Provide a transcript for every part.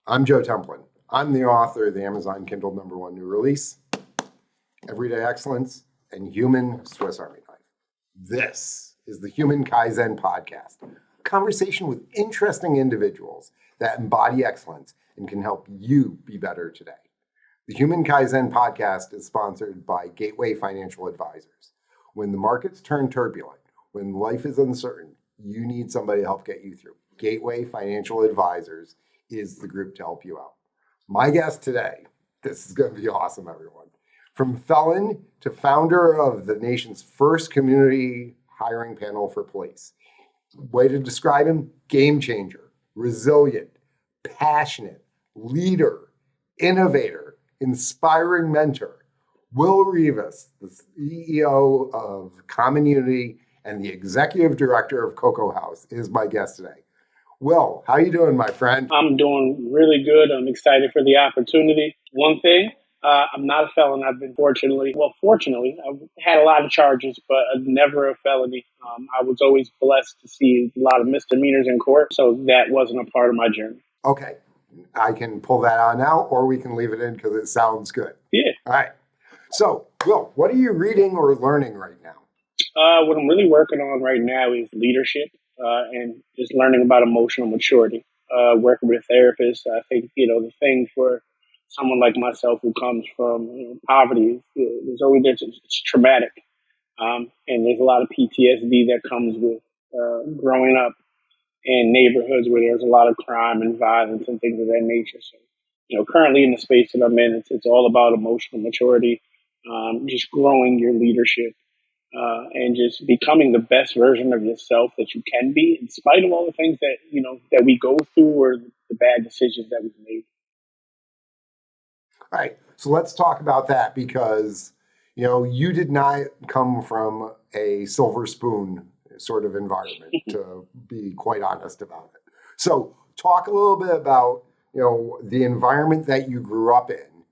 I'm Joe Templin. I'm the author of the Amazon Kindle #1 new release, Everyday Excellence and Human Swiss Army Knife. This is the Human Kaizen Podcast, a conversation with interesting individuals that embody excellence and can help you be better today. The Human Kaizen Podcast is sponsored by Gateway Financial Advisors. When the markets turn turbulent, when life is uncertain, you need somebody to help get you through. Gateway Financial Advisors is the group to help you out. My guest today, this is going to be awesome, everyone. From felon to founder of the nation's first community hiring panel for police. Way to describe him: game changer, resilient, passionate, leader, innovator, inspiring mentor. Will Rivas, the CEO of Common Unity and the executive director of C.O.C.O.A House, is my guest today. Will, how you doing, my friend? I'm doing really good. I'm excited for the opportunity. One thing, I'm not a felon. I've been fortunately, I've had a lot of charges, but never a felony. I was always blessed to see a lot of misdemeanors in court, so that wasn't a part of my journey. Okay, I can pull that on now, or we can leave it in because it sounds good. Yeah. All right. So, Will, what are you reading or learning right now? What I'm really working on right now is leadership and just learning about emotional maturity. Working with therapists, I think, the thing for someone like myself who comes from poverty is it's traumatic. And there's a lot of PTSD that comes with growing up in neighborhoods where there's a lot of crime and violence and things of that nature. So, currently in the space that I'm in, it's all about emotional maturity, just growing your leadership. And just becoming the best version of yourself that you can be, in spite of all the things that we go through or the bad decisions that we've made. All right. So let's talk about that because, you did not come from a silver spoon sort of environment, to be quite honest about it. So talk a little bit about, the environment that you grew up in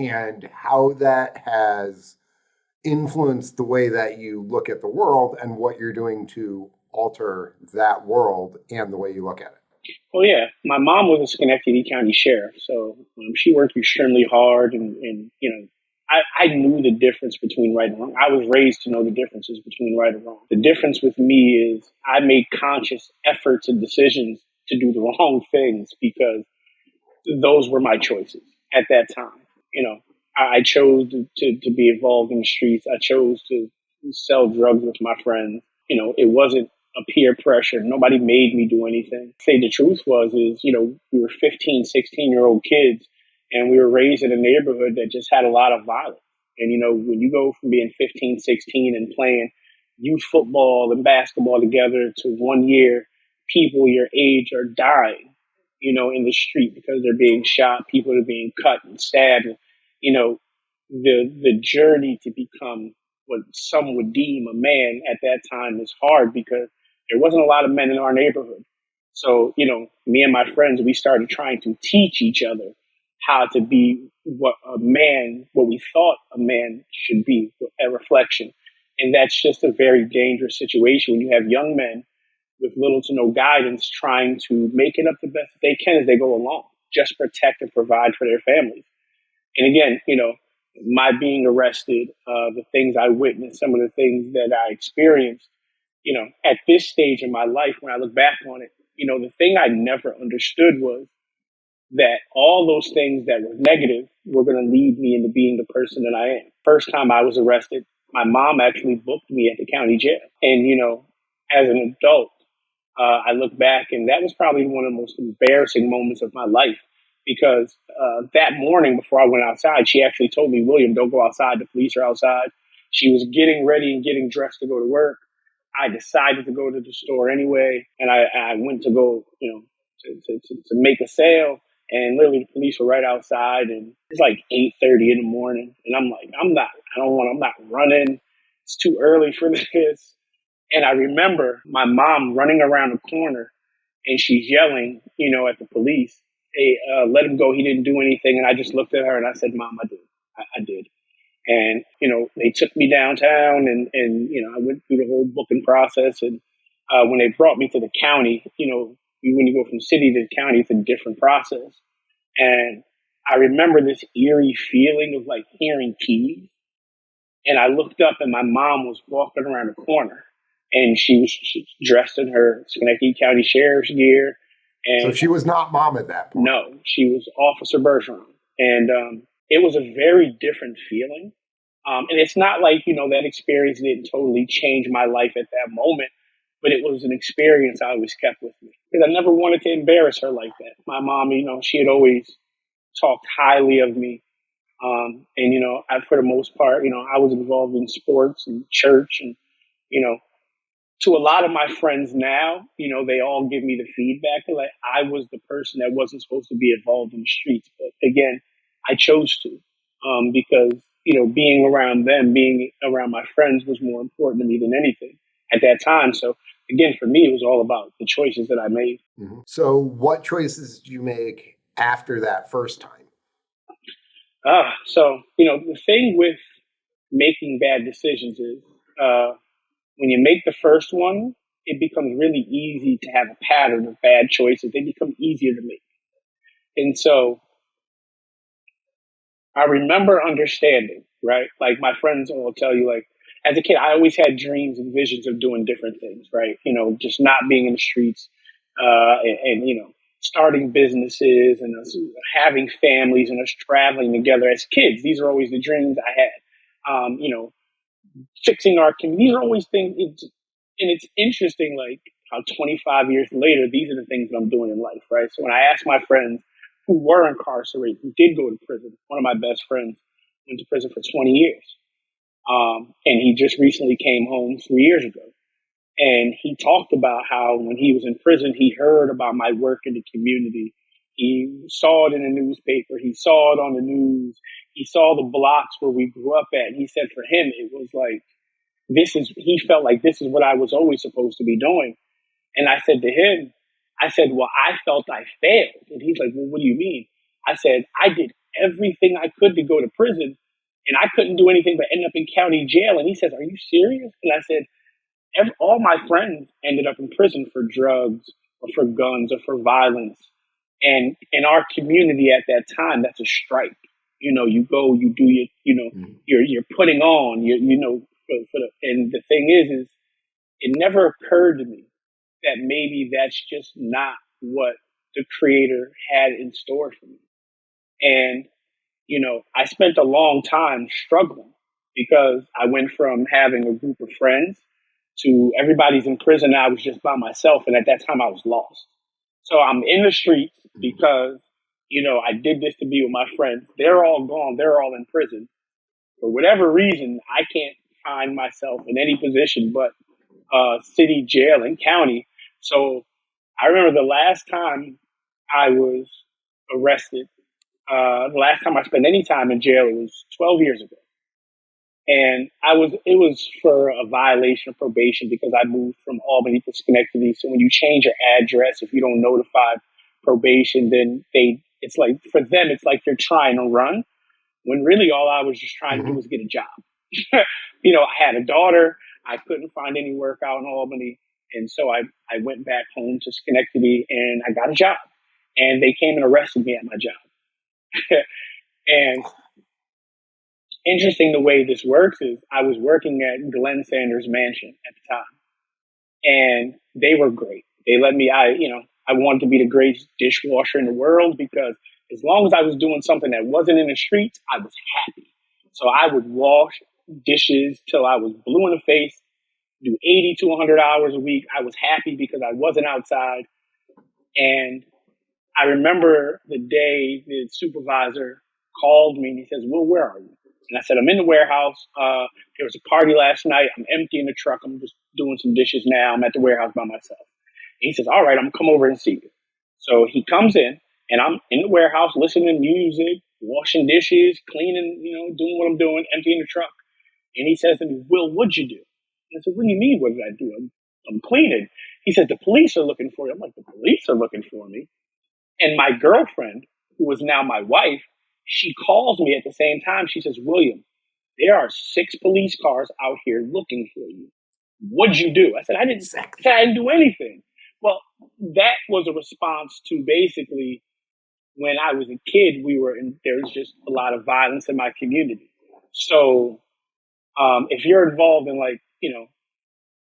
and how that has influence the way that you look at the world and what you're doing to alter that world and the way you look at it. Well, yeah, my mom was a Schenectady County sheriff, so she worked extremely hard, and I knew the difference between right and wrong. I was raised to know the differences between right and wrong. The difference with me is I made conscious efforts and decisions to do the wrong things because those were my choices at that time. I chose to be involved in the streets. I chose to sell drugs with my friends. It wasn't a peer pressure. Nobody made me do anything. Say the truth we were 15, 16-year-old kids, and we were raised in a neighborhood that just had a lot of violence. And, when you go from being 15, 16 and playing youth football and basketball together to 1 year, people your age are dying, in the street because they're being shot, people are being cut and stabbed. The journey to become what some would deem a man at that time is hard because there wasn't a lot of men in our neighborhood. So, me and my friends, we started trying to teach each other how to be what we thought a man should be, a reflection. And that's just a very dangerous situation when you have young men with little to no guidance trying to make it up the best they can as they go along, just protect and provide for their families. And again, my being arrested, the things I witnessed, some of the things that I experienced, at this stage in my life, when I look back on it, the thing I never understood was that all those things that were negative were going to lead me into being the person that I am. First time I was arrested, my mom actually booked me at the county jail. And, as an adult, I look back and that was probably one of the most embarrassing moments of my life. Because that morning before I went outside, she actually told me, "William, don't go outside. The police are outside." She was getting ready and getting dressed to go to work. I decided to go to the store anyway, and I went to go, to make a sale. And literally, the police were right outside, and it's like 8:30 in the morning. And I'm like, I'm not running. It's too early for this. And I remember my mom running around the corner, and she's yelling, at the police. Hey, let him go. He didn't do anything. And I just looked at her and I said, Mom, I did. I did. And, they took me downtown and I went through the whole booking process. And when they brought me to the county, when you go from city to county, it's a different process. And I remember this eerie feeling of like hearing keys. And I looked up and my mom was walking around the corner and she dressed in her Schenectady County Sheriff's gear. So And she was not mom at that point. no, she was Officer Bergeron. And it was a very different feeling. And it's not like, that experience didn't totally change my life at that moment, but it was an experience I always kept with me because I never wanted to embarrass her like that. My mom, she had always talked highly of me. And, for the most part, I was involved in sports and church and, you know, to a lot of my friends now, they all give me the feedback that like I was the person that wasn't supposed to be involved in the streets. But again, I chose to, because, being around them, being around my friends was more important to me than anything at that time. So again, for me, it was all about the choices that I made. Mm-hmm. So what choices did you make after that first time? So, the thing with making bad decisions is, when you make the first one, it becomes really easy to have a pattern of bad choices. They become easier to make. And so I remember understanding, right? Like my friends will tell you, like, as a kid, I always had dreams and visions of doing different things, right? Just not being in the streets, and starting businesses and us having families and us traveling together as kids. These are always the dreams I had. Fixing our community. These are always things. And it's interesting, like how 25 years later, these are the things that I'm doing in life, right? So when I ask my friends who were incarcerated, who did go to prison, one of my best friends went to prison for 20 years. And he just recently came home 3 years ago. And he talked about how when he was in prison, he heard about my work in the community. He saw it in the newspaper. He saw it on the news. He saw the blocks where we grew up at. And he said for him, it was like, he felt like this is what I was always supposed to be doing. And I said to him, well, I felt I failed. And he's like, well, what do you mean? I said, I did everything I could to go to prison and I couldn't do anything but end up in county jail. And he says, are you serious? And I said, all my friends ended up in prison for drugs or for guns or for violence. And in our community at that time, that's a stripe. You go, you do you're putting on, and the thing is it never occurred to me that maybe that's just not what the creator had in store for me. And, I spent a long time struggling because I went from having a group of friends to everybody's in prison. I was just by myself. And at that time I was lost. So I'm in the streets because, I did this to be with my friends. They're all gone. They're all in prison. For whatever reason, I can't find myself in any position but city jail and county. So I remember the last time I was arrested, the last time I spent any time in jail, it was 12 years ago. And it was for a violation of probation because I moved from Albany to Schenectady. So when you change your address, if you don't notify probation, then it's like, for them, it's like you're trying to run when really all I was just trying to do was get a job. I had a daughter. I couldn't find any work out in Albany. And so I went back home to Schenectady and I got a job. And they came and arrested me at my job. And interesting the way this works is I was working at Glenn Sanders' mansion at the time. And they were great. They let me, I wanted to be the greatest dishwasher in the world because as long as I was doing something that wasn't in the streets, I was happy. So I would wash dishes till I was blue in the face, do 80 to 100 hours a week. I was happy because I wasn't outside. And I remember the day the supervisor called me and he says, Will, where are you? And I said, I'm in the warehouse. There was a party last night. I'm emptying the truck. I'm just doing some dishes now. I'm at the warehouse by myself. And he says, all right, I'm going to come over and see you. So he comes in and I'm in the warehouse listening to music, washing dishes, cleaning, doing what I'm doing, emptying the truck. And he says to me, Will, what'd you do? And I said, what do you mean, what did I do? I'm cleaning. He says, the police are looking for you. I'm like, the police are looking for me. And my girlfriend, who is now my wife, she calls me at the same time. She says, William, there are 6 police cars out here looking for you. What'd you do? I said, I didn't do anything. Well, that was a response to basically when I was a kid, there was just a lot of violence in my community. So if you're involved in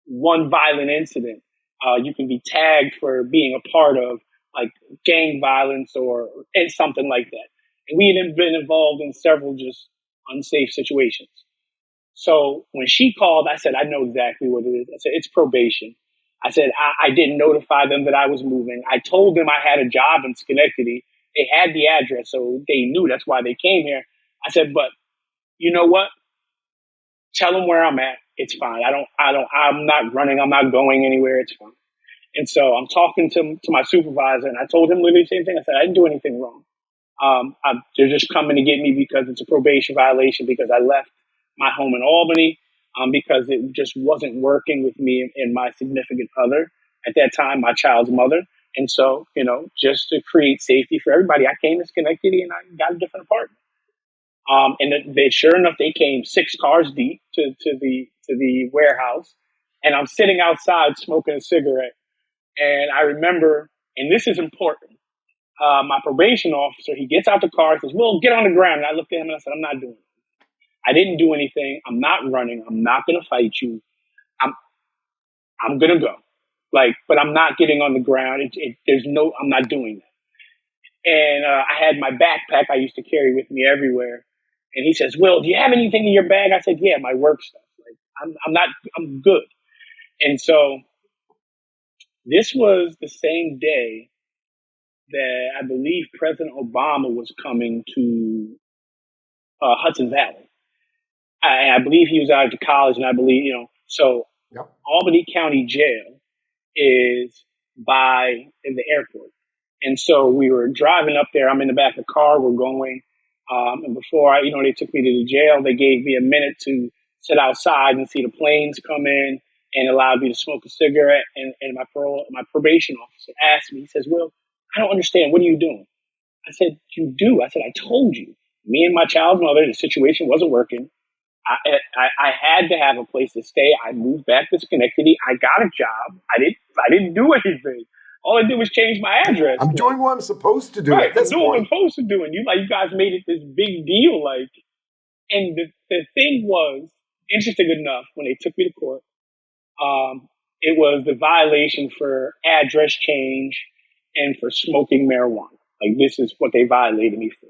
one violent incident, you can be tagged for being a part of like gang violence and something like that. And we had been involved in several just unsafe situations. So when she called, I said, I know exactly what it is. I said, it's probation. I said, I didn't notify them that I was moving. I told them I had a job in Schenectady. They had the address, so they knew that's why they came here. I said, but you know what? Tell them where I'm at. It's fine. I'm not running. I'm not going anywhere. It's fine. And so I'm talking to my supervisor, and I told him literally the same thing. I said, I didn't do anything wrong. They're just coming to get me because it's a probation violation because I left my home in Albany because it just wasn't working with me and my significant other at that time, my child's mother. And so, just to create safety for everybody, I came to Schenectady and I got a different apartment. Sure enough, they came 6 cars deep to the warehouse, and I'm sitting outside smoking a cigarette. And I remember, and this is important. My probation officer, he gets out the car and says, "Will, get on the ground." And I looked at him and I said, "I'm not doing it. I didn't do anything. I'm not running. I'm not going to fight you. I'm going to go. But I'm not getting on the ground. I'm not doing that." And I had my backpack I used to carry with me everywhere. And he says, "Will, do you have anything in your bag?" I said, "Yeah, my work stuff. I'm good." And so this was the same day that I believe President Obama was coming to Hudson Valley. I believe he was out of college, and I believe, so Yep. Albany County Jail is in the airport. And so we were driving up there. I'm in the back of the car. We're going. And before they took me to the jail, they gave me a minute to sit outside and see the planes come in and allowed me to smoke a cigarette. And my probation officer asked me, he says, "Will, I don't understand. What are you doing?" I said, "You do." I said, "I told you. Me and my child's mother, the situation wasn't working. I had to have a place to stay. I moved back to Schenectady. I got a job. I didn't do anything. All I did was change my address. I'm doing what I'm supposed to do Right, at this I'm doing what I'm point." supposed to do." And you guys made it this big deal. And the thing was, interesting enough, when they took me to court, it was the violation for address change and for smoking marijuana. This is what they violated me for.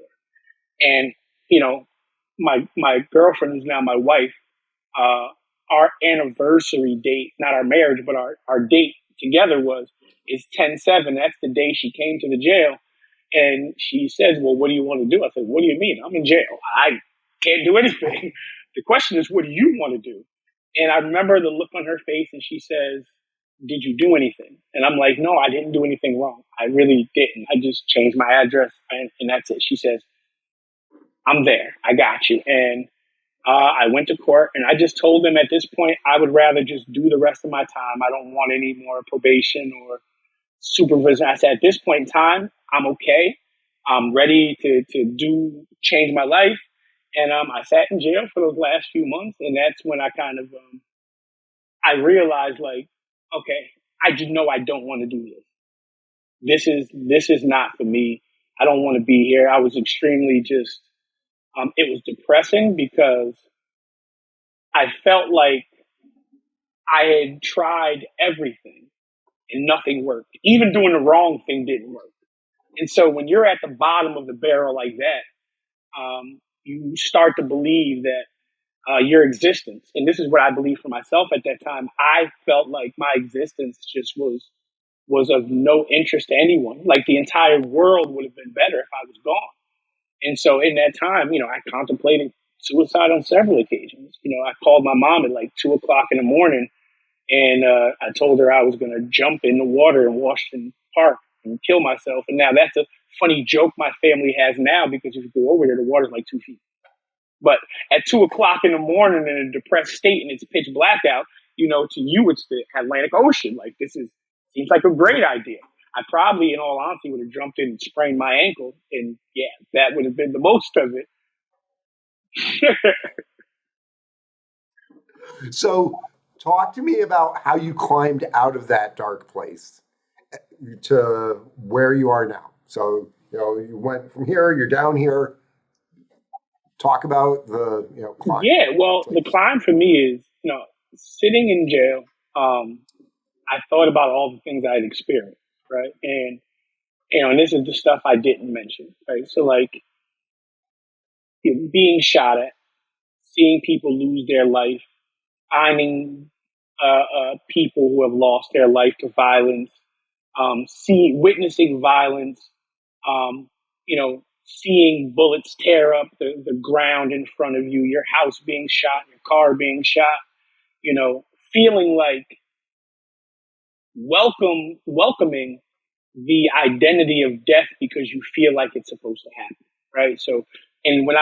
And, my girlfriend, who's now my wife, our anniversary date, not our marriage, but our date together is 10/7. That's the day she came to the jail. And she says, "Well, what do you want to do?" I said, "What do you mean? I'm in jail. I can't do anything." The question is, what do you want to do? And I remember the look on her face, and she says, "Did you do anything?" And I'm like, "No, I didn't do anything wrong. I really didn't. I just changed my address, and that's it." She says, "I'm there. I got you." And I went to court, and I just told them at this point, I would rather just do the rest of my time. I don't want any more probation or supervision. I said, at this point in time, I'm okay. I'm ready to change my life. And I sat in jail for those last few months, and that's when I kind of I realized, okay, I just know I don't want to do this. This is not for me. I don't want to be here. I was extremely just. It was depressing because I felt like I had tried everything and nothing worked. Even doing the wrong thing didn't work. And so when you're at the bottom of the barrel like that, you start to believe that your existence, and this is what I believed for myself at that time, I felt like my existence just was of no interest to anyone. Like the entire world would have been better if I was gone. And so in that time, I contemplated suicide on several occasions. I called my mom at 2:00 in the morning, and I told her I was going to jump in the water in Washington Park and kill myself. And now that's a funny joke my family has now, because if you go over there, the water's 2 feet. But at 2:00 in the morning in a depressed state and it's pitch black out, to you, it's the Atlantic Ocean. Seems like a great idea. I probably, in all honesty, would have jumped in and sprained my ankle. And yeah, that would have been the most of it. So talk to me about how you climbed out of that dark place to where you are now. So You went from here, you're down here. Talk about the climb, Yeah, well, the please. climb for me is, sitting in jail. I thought about all the things I had experienced, right? And this is the stuff I didn't mention, right? So, like, being shot at, seeing people lose their life, finding people who have lost their life to violence, witnessing violence, um, seeing bullets tear up the ground in front of you, your house being shot, your car being shot, feeling like welcoming the identity of death because you feel like it's supposed to happen, right? So, and when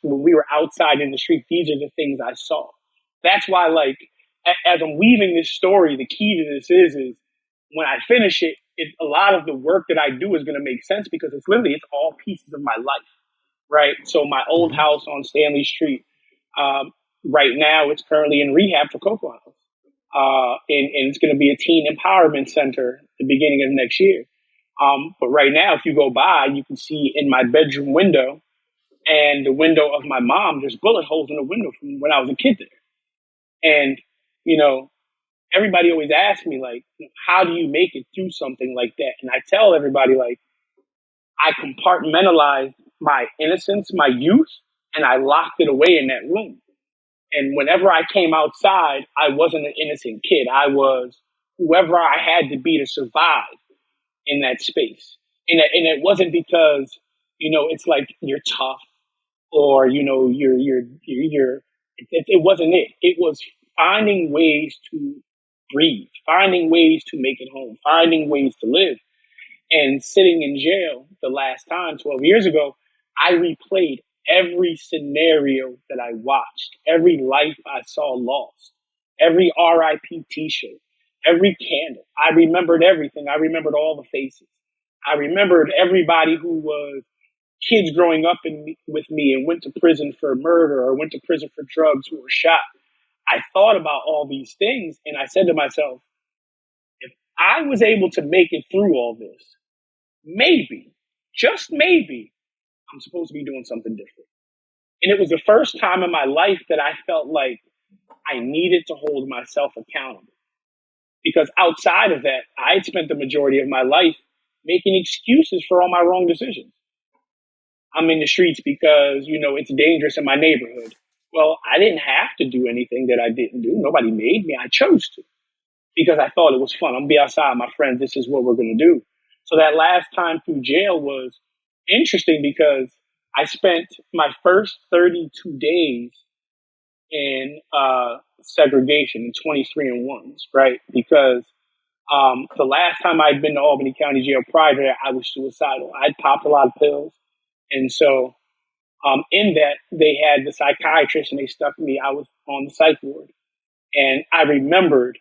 we were outside in the street, these are the things I saw. That's why, like, as I'm weaving this story, the key to this is when I finish it, a lot of the work that I do is going to make sense because it's all pieces of my life, right? So my old Mm-hmm. house on Stanley Street, um, right now it's currently in rehab for C.O.C.O.A. And it's going to be a teen empowerment center at the beginning of next year. But right now, if you go by, you can see in my bedroom window and the window of my mom, there's bullet holes in the window from when I was a kid there. And, you know, everybody always asks me, like, how do you make it through something like that? And I tell everybody, like, I compartmentalized my innocence, my youth, and I locked it away in that room. And whenever I came outside, I wasn't an innocent kid. I was whoever I had to be to survive in that space. And it wasn't because, it's like you're tough or, it wasn't it. It was finding ways to breathe, finding ways to make it home, finding ways to live. And sitting in jail the last time, 12 years ago, I replayed every scenario that I watched, every life I saw lost, every RIP t-shirt, every candle. I remembered everything. I remembered all the faces. I remembered everybody who was kids growing up with me and went to prison for murder or went to prison for drugs who were shot. I thought about all these things and I said to myself, if I was able to make it through all this, maybe, just maybe, I'm supposed to be doing something different. And it was the first time in my life that I felt like I needed to hold myself accountable. Because outside of that, I had spent the majority of my life making excuses for all my wrong decisions. I'm in the streets because, it's dangerous in my neighborhood. Well, I didn't have to do anything that I didn't do. Nobody made me. I chose to because I thought it was fun. I'm gonna be outside with my friends. This is what we're going to do. So that last time through jail was interesting because I spent my first 32 days in segregation in 23 and ones, right? Because the last time I'd been to Albany County Jail prior to that, I was suicidal. I'd popped a lot of pills. And so in that, they had the psychiatrist and they stuck me. I was on the psych ward. And I remembered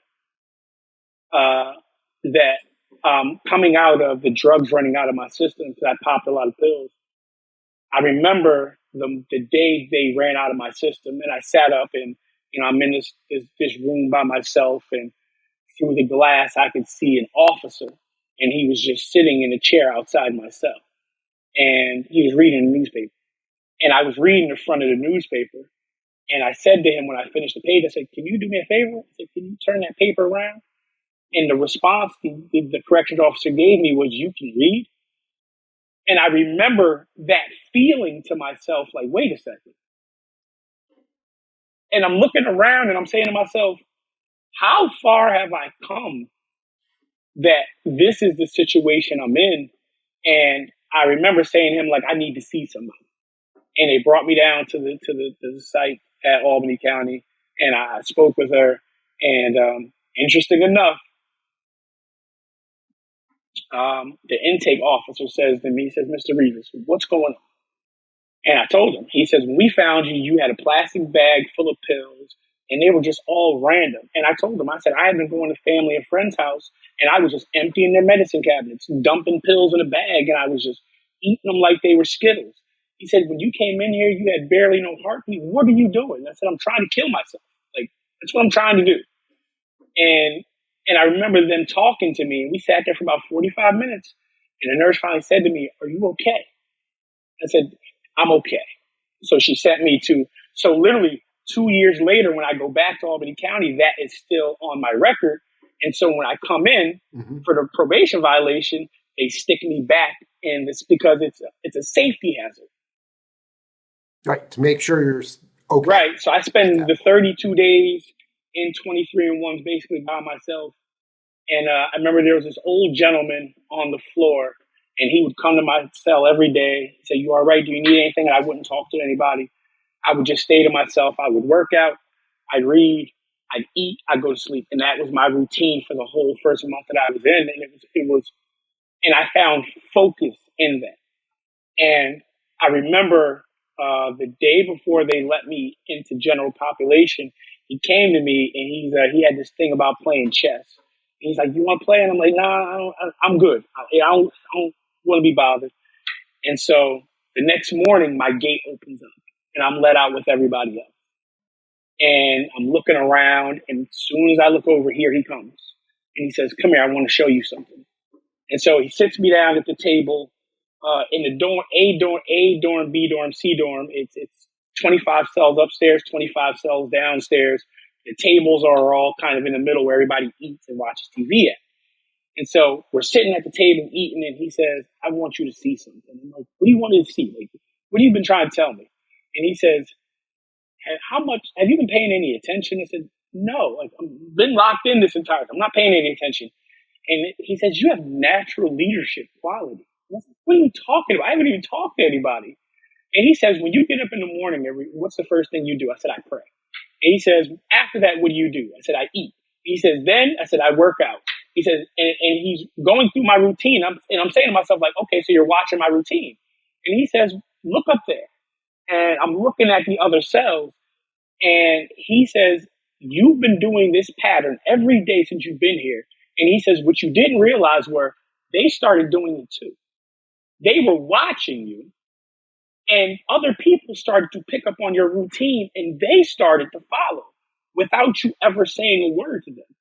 that coming out of the drugs running out of my system because I popped a lot of pills. I remember the day they ran out of my system, and I sat up and I'm in this room by myself, and through the glass I could see an officer, and he was just sitting in a chair outside my cell, and he was reading a newspaper, and I was reading the front of the newspaper, and I said to him when I finished the page, I said, "Can you do me a favor?" I said, "Can you turn that paper around?" And the response the corrections officer gave me was, "You can read." And I remember that feeling to myself, like, wait a second. And I'm looking around and I'm saying to myself, how far have I come that this is the situation I'm in? And I remember saying to him, like, I need to see somebody. And they brought me down to the site at Albany County, and I spoke with her. And interesting enough, the intake officer says to me, he says, "Mr. Rivas, what's going on?" And I told him, he says, "When we found you, you had a plastic bag full of pills and they were just all random." And I told him, I said, I had been going to family and friends' house and I was just emptying their medicine cabinets, dumping pills in a bag, and I was just eating them like they were Skittles. He said, "When you came in here, you had barely no heartbeat. What are you doing?" I said, "I'm trying to kill myself. Like, that's what I'm trying to do." And I remember them talking to me, and we sat there for about 45 minutes. And the nurse finally said to me, "Are you okay?" I said, "I'm okay." So she sent me to, so literally 2 years later, when I go back to Albany County, that is still on my record. And so when I come in for the probation violation, they stick me back in this because it's a safety hazard. Right, to make sure you're okay. Right. So I spend the 32 days in 23-1s basically by myself. And I remember there was this old gentleman on the floor, and he would come to my cell every day, say, "You all right? Do you need anything?" And I wouldn't talk to anybody. I would just stay to myself. I would work out. I'd read. I'd eat. I'd go to sleep. And that was my routine for the whole first month that I was in. And and I found focus in that. And I remember the day before they let me into general population, he came to me and he had this thing about playing chess. And he's like, "You want to play?" And I'm like, "Nah, I'm good. I don't want to be bothered." And so the next morning, my gate opens up and I'm let out with everybody else. And I'm looking around, and as soon as I look over here, he comes and he says, "Come here, I want to show you something." And so he sits me down at the table in the dorm, A dorm, B dorm, C dorm. It's 25 cells upstairs, 25 cells downstairs. The tables are all kind of in the middle where everybody eats and watches TV at. And so we're sitting at the table eating, and he says, "I want you to see something." I'm like, "What do you want to see? Like, what have you been trying to tell me?" And he says, "How much have you been paying any attention?" I said, "No, like I've been locked in this entire time. I'm not paying any attention." And he says, "You have natural leadership quality." I said, "What are you talking about? I haven't even talked to anybody." And he says, "When you get up in the morning, what's the first thing you do?" I said, "I pray." And he says, "After that, what do you do?" I said, "I eat." He says, "Then," I said, "I work out." He says, and he's going through my routine. I'm saying to myself, like, "Okay, so you're watching my routine." And he says, "Look up there." And I'm looking at the other cells, and he says, "You've been doing this pattern every day since you've been here." And he says, "What you didn't realize were they started doing it too. They were watching you, and other people started to pick up on your routine, and they started to follow without you ever saying a word to them."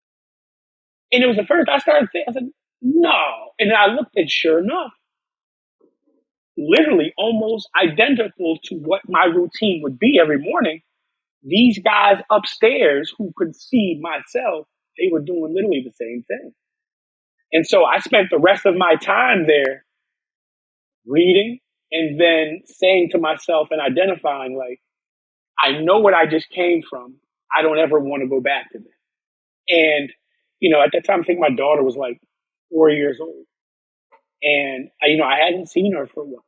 And it was the first I started thinking, I said, "No." And then I looked, and sure enough, literally almost identical to what my routine would be every morning, these guys upstairs who could see my cell, they were doing literally the same thing. And so I spent the rest of my time there reading and then saying to myself and identifying, like, I know what I just came from. I don't ever want to go back to that. And, at that time, I think my daughter was like 4 years old. And, I hadn't seen her for a while.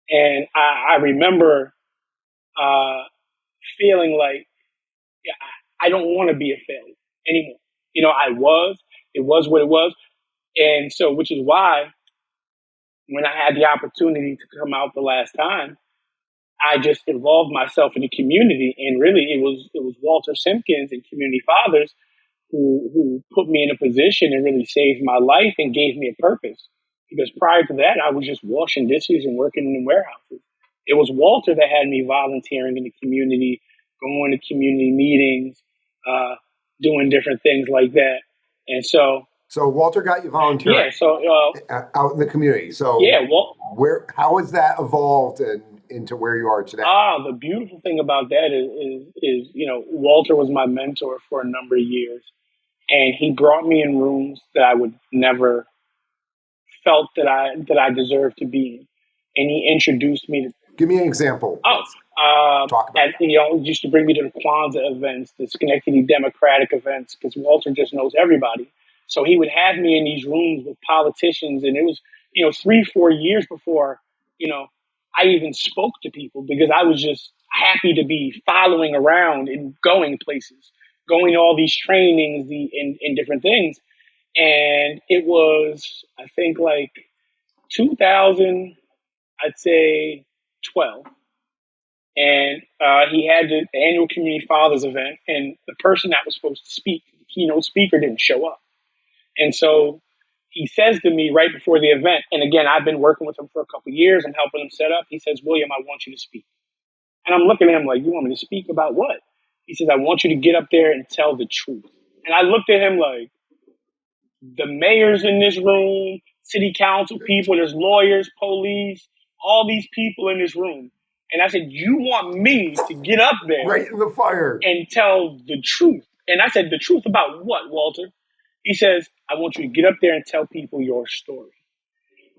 And I remember feeling like, yeah, I don't want to be a failure anymore. It was what it was. And so, which is why when I had the opportunity to come out the last time, I just involved myself in the community. And really it was Walter Simpkins and Community Fathers who put me in a position and really saved my life and gave me a purpose. Because prior to that, I was just washing dishes and working in the warehouses. It was Walter that had me volunteering in the community, going to community meetings, doing different things like that. And so Walter got you volunteering. Yeah. So out in the community. So yeah. How has that evolved into where you are today? The beautiful thing about that is Walter was my mentor for a number of years, and he brought me in rooms that I would never felt that I deserved to be in, and he introduced me to. Give me an example. Talk about used to bring me to the Kwanzaa events, the Schenectady Democratic events, because Walter just knows everybody. So he would have me in these rooms with politicians, and it was 3-4 years before I even spoke to people, because I was just happy to be following around and going places, going to all these trainings, and different things. And it was, I think, like 2000, I'd say 12. And he had the annual Community Fathers event, and the person that was supposed to speak, the keynote speaker, didn't show up. And so he says to me right before the event, and again, I've been working with him for a couple of years and helping him set up. He says, "William, I want you to speak." And I'm looking at him like, "You want me to speak about what?" He says, "I want you to get up there and tell the truth." And I looked at him like, the mayor's in this room, city council people, there's lawyers, police, all these people in this room. And I said, you want me to get up there Right in the fire and tell the truth? And I said, the truth about what, Walter? He says, I want you to get up there and tell people your story.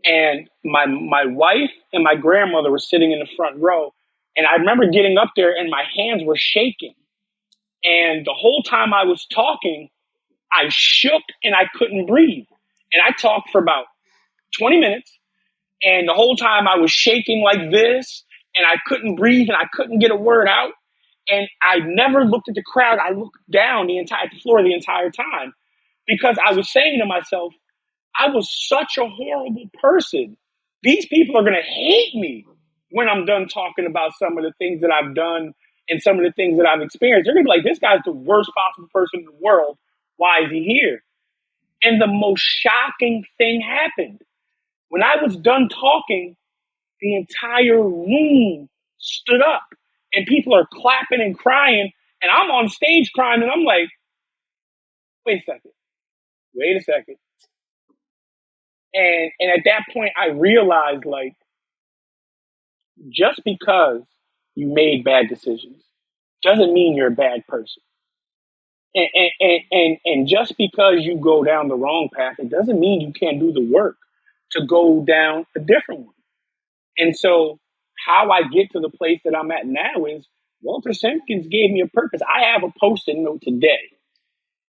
And my wife and my grandmother were sitting in the front row. And I remember getting up there and my hands were shaking. And the whole time I was talking, I shook and I couldn't breathe. And I talked for about 20 minutes. And the whole time I was shaking like this and I couldn't breathe and I couldn't get a word out. And I never looked at the crowd. I looked down at the floor the entire time because I was saying to myself, I was such a horrible person. These people are going to hate me when I'm done talking about some of the things that I've done and some of the things that I've experienced. They're going to be like, this guy's the worst possible person in the world. Why is he here? And the most shocking thing happened. When I was done talking, the entire room stood up and people are clapping and crying. And I'm on stage crying and I'm like, wait a second. And at that point, I realized, like, just because you made bad decisions doesn't mean you're a bad person. And just because you go down the wrong path, it doesn't mean you can't do the work to go down a different one. And so how I get to the place that I'm at now is Walter Simpkins gave me a purpose. I have a Post-it note today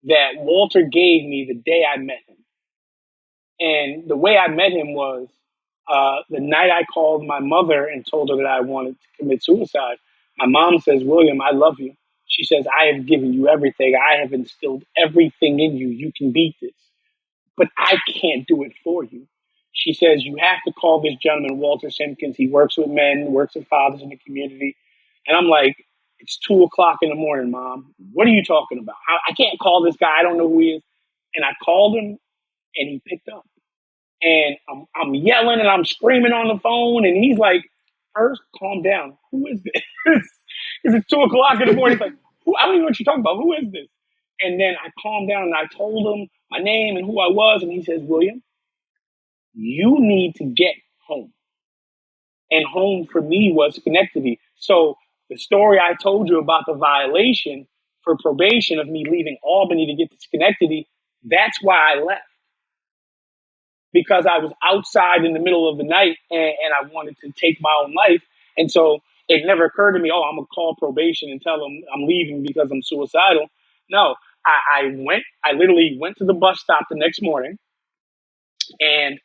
that Walter gave me the day I met him. And the way I met him was the night I called my mother and told her that I wanted to commit suicide. My mom says, William, I love you. She says, I have given you everything. I have instilled everything in you. You can beat this. But I can't do it for you. She says, you have to call this gentleman, Walter Simpkins. He works with men, works with fathers in the community. And I'm like, it's 2:00 in the morning, Mom. What are you talking about? I can't call this guy. I don't know who he is. And I called him and he picked up. And I'm yelling and I'm screaming on the phone. And he's like, first, calm down. Who is this? Because it's 2:00 in the morning. He's like, I don't even know what you're talking about. Who is this? And then I calmed down and I told him my name and who I was. And he says, William, you need to get home. And home for me was Schenectady. So the story I told you about the violation for probation of me leaving Albany to get to Schenectady, that's why I left. Because I was outside in the middle of the night and I wanted to take my own life. And so it never occurred to me, I'm going to call probation and tell them I'm leaving because I'm suicidal. No, I literally went to the bus stop the next morning and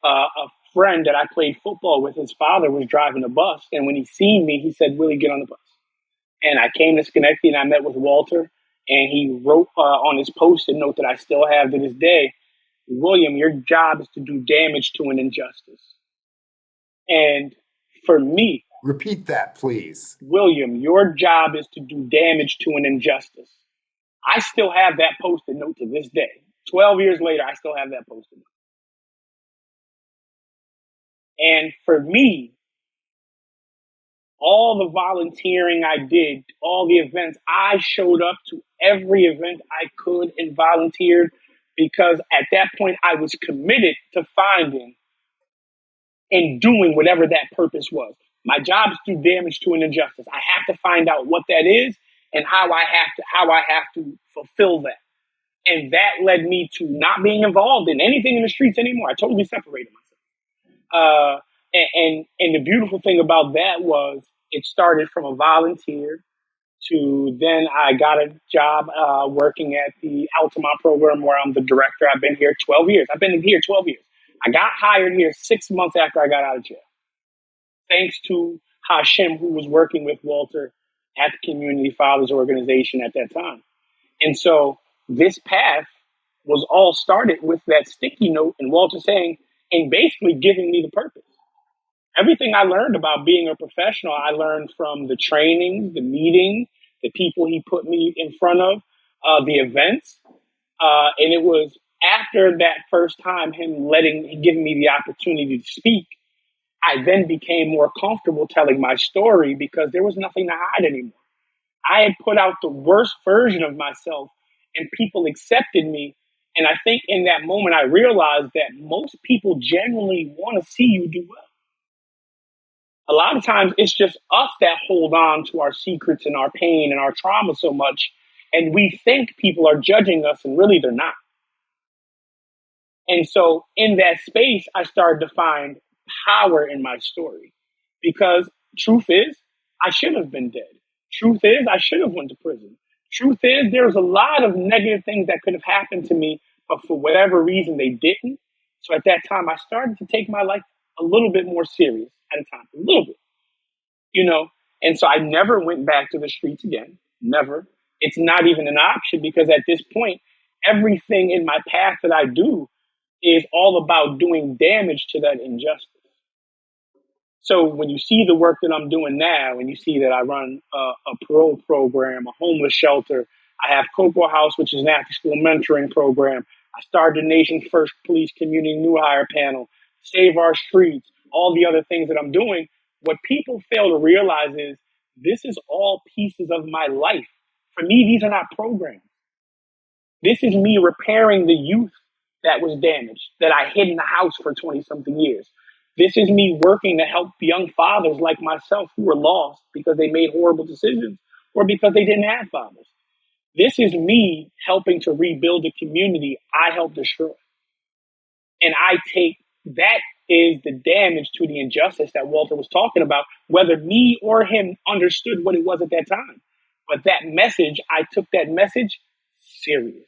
a friend that I played football with, his father was driving a bus. And when he seen me, he said, Willie, get on the bus. And I came to Schenectady and I met with Walter and he wrote on his Post-it note that I still have to this day, William, your job is to do damage to an injustice. And for me, repeat that, please. William, your job is to do damage to an injustice. I still have that Post-it note to this day. 12 years later, I still have that Post-it note. And for me, all the volunteering I did, all the events, I showed up to every event I could and volunteered because at that point I was committed to finding and doing whatever that purpose was. My job is to do damage to an injustice. I have to find out what that is and how I have to fulfill that. And that led me to not being involved in anything in the streets anymore. I totally separated myself. And the beautiful thing about that was it started from a volunteer to then I got a job working at the Altamont program where I'm the director. I've been here 12 years. I've been here 12 years. I got hired here 6 months after I got out of jail. Thanks to Hashim, who was working with Walter at the Community Fathers Organization at that time. And so this path was all started with that sticky note and Walter saying, and basically giving me the purpose. Everything I learned about being a professional, I learned from the trainings, the meetings, the people he put me in front of, the events. And it was after that first time, him giving me the opportunity to speak, I then became more comfortable telling my story because there was nothing to hide anymore. I had put out the worst version of myself and people accepted me And I think in that moment, I realized that most people genuinely want to see you do well. A lot of times it's just us that hold on to our secrets and our pain and our trauma so much. And we think people are judging us, and really they're not. And so in that space, I started to find power in my story, because truth is, I should have been dead. Truth is, I should have went to prison. Truth is, there's a lot of negative things that could have happened to me, but for whatever reason, they didn't. So at that time, I started to take my life a little bit more serious at a time, a little bit, you know? And so I never went back to the streets again. Never. It's not even an option, because at this point, everything in my path that I do is all about doing damage to that injustice. So when you see the work that I'm doing now, and you see that I run a parole program, a homeless shelter, I have C.O.C.O.A House, which is an after-school mentoring program. I started the nation's first police community new hire panel, Save Our Streets, all the other things that I'm doing. What people fail to realize is this is all pieces of my life. For me, these are not programs. This is me repairing the youth that was damaged, that I hid in the house for 20 something years. This is me working to help young fathers like myself who were lost because they made horrible decisions or because they didn't have fathers. This is me helping to rebuild a community I helped destroy. And I take that is the damage to the injustice that Walter was talking about, whether me or him understood what it was at that time. But that message, I took that message serious.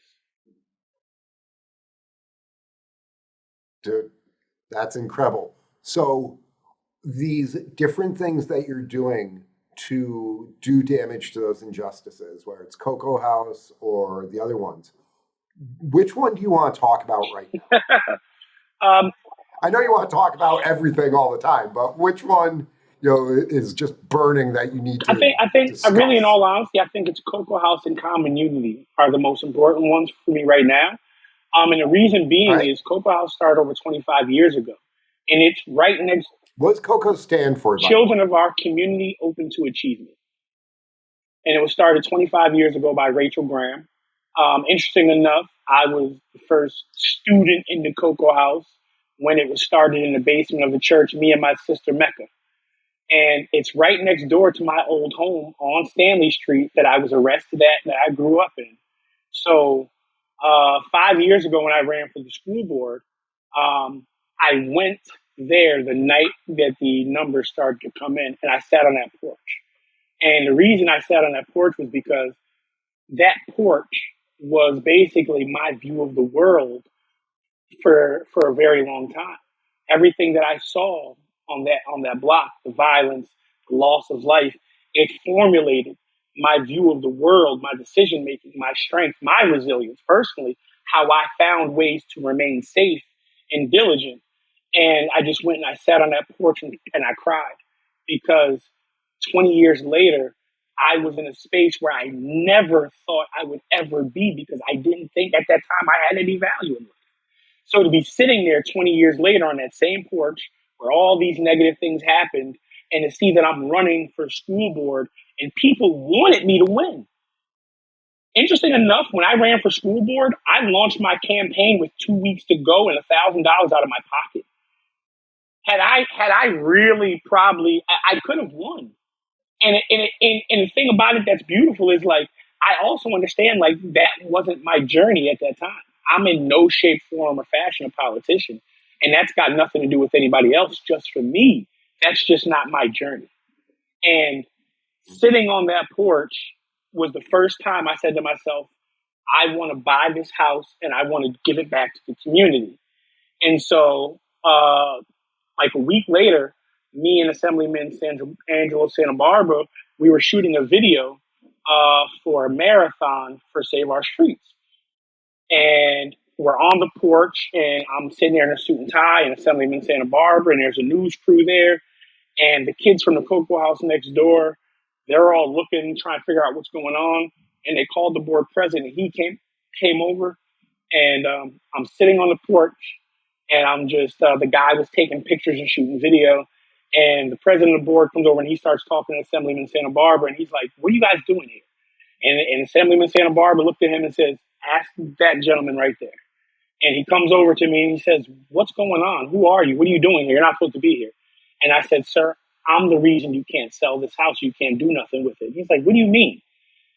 Dude, that's incredible. So these different things that you're doing to do damage to those injustices, whether it's C.O.C.O.A House or the other ones, which one do you want to talk about right now? I know you want to talk about everything all the time, but which one, is just burning that you need to I think, discuss? really, in all honesty, I think it's C.O.C.O.A House and Common Unity are the most important ones for me right now. And the reason being is C.O.C.O.A House started over 25 years ago, and it's right next. What does C.O.C.O.A stand for? Children of Our Community Open to Achievement. And it was started 25 years ago by Rachel Graham. Interesting enough, I was the first student in the C.O.C.O.A House when it was started in the basement of the church, me and my sister Mecca. And it's right next door to my old home on Stanley Street that I was arrested at, that I grew up in. So 5 years ago when I ran for the school board, I went there the night that the numbers started to come in, and I sat on that porch. And the reason I sat on that porch was because that porch was basically my view of the world for a very long time. Everything that I saw on that block, the violence, the loss of life, it formulated my view of the world, my decision making, my strength, my resilience personally, how I found ways to remain safe and diligent. And I just went and I sat on that porch and I cried, because 20 years later, I was in a space where I never thought I would ever be, because I didn't think at that time I had any value in life. So to be sitting there 20 years later on that same porch where all these negative things happened, and to see that I'm running for school board and people wanted me to win. Interesting enough, when I ran for school board, I launched my campaign with 2 weeks to go and $1,000 out of my pocket. Had I really probably, I could have won. And the thing about it that's beautiful is, like, I also understand, like, that wasn't my journey at that time. I'm in no shape, form, or fashion a politician. And that's got nothing to do with anybody else. Just for me, that's just not my journey. And sitting on that porch was the first time I said to myself, I want to buy this house and I want to give it back to the community. And so, like a week later, me and Assemblyman Angelo Santa Barbara, we were shooting a video for a marathon for Save Our Streets. And we're on the porch, and I'm sitting there in a suit and tie, and Assemblyman Santa Barbara, and there's a news crew there. And the kids from the C.O.C.O.A House next door, they're all looking, trying to figure out what's going on. And they called the board president. He came over, and I'm sitting on the porch, and I'm just, the guy was taking pictures and shooting video. And the president of the board comes over, and he starts talking to Assemblyman Santa Barbara, and he's like, what are you guys doing here? And Assemblyman Santa Barbara looked at him and says, ask that gentleman right there. And he comes over to me and he says, "What's going on? Who are you? What are you doing here? You're not supposed to be here." And I said, "Sir, I'm the reason you can't sell this house. You can't do nothing with it." He's like, "What do you mean?"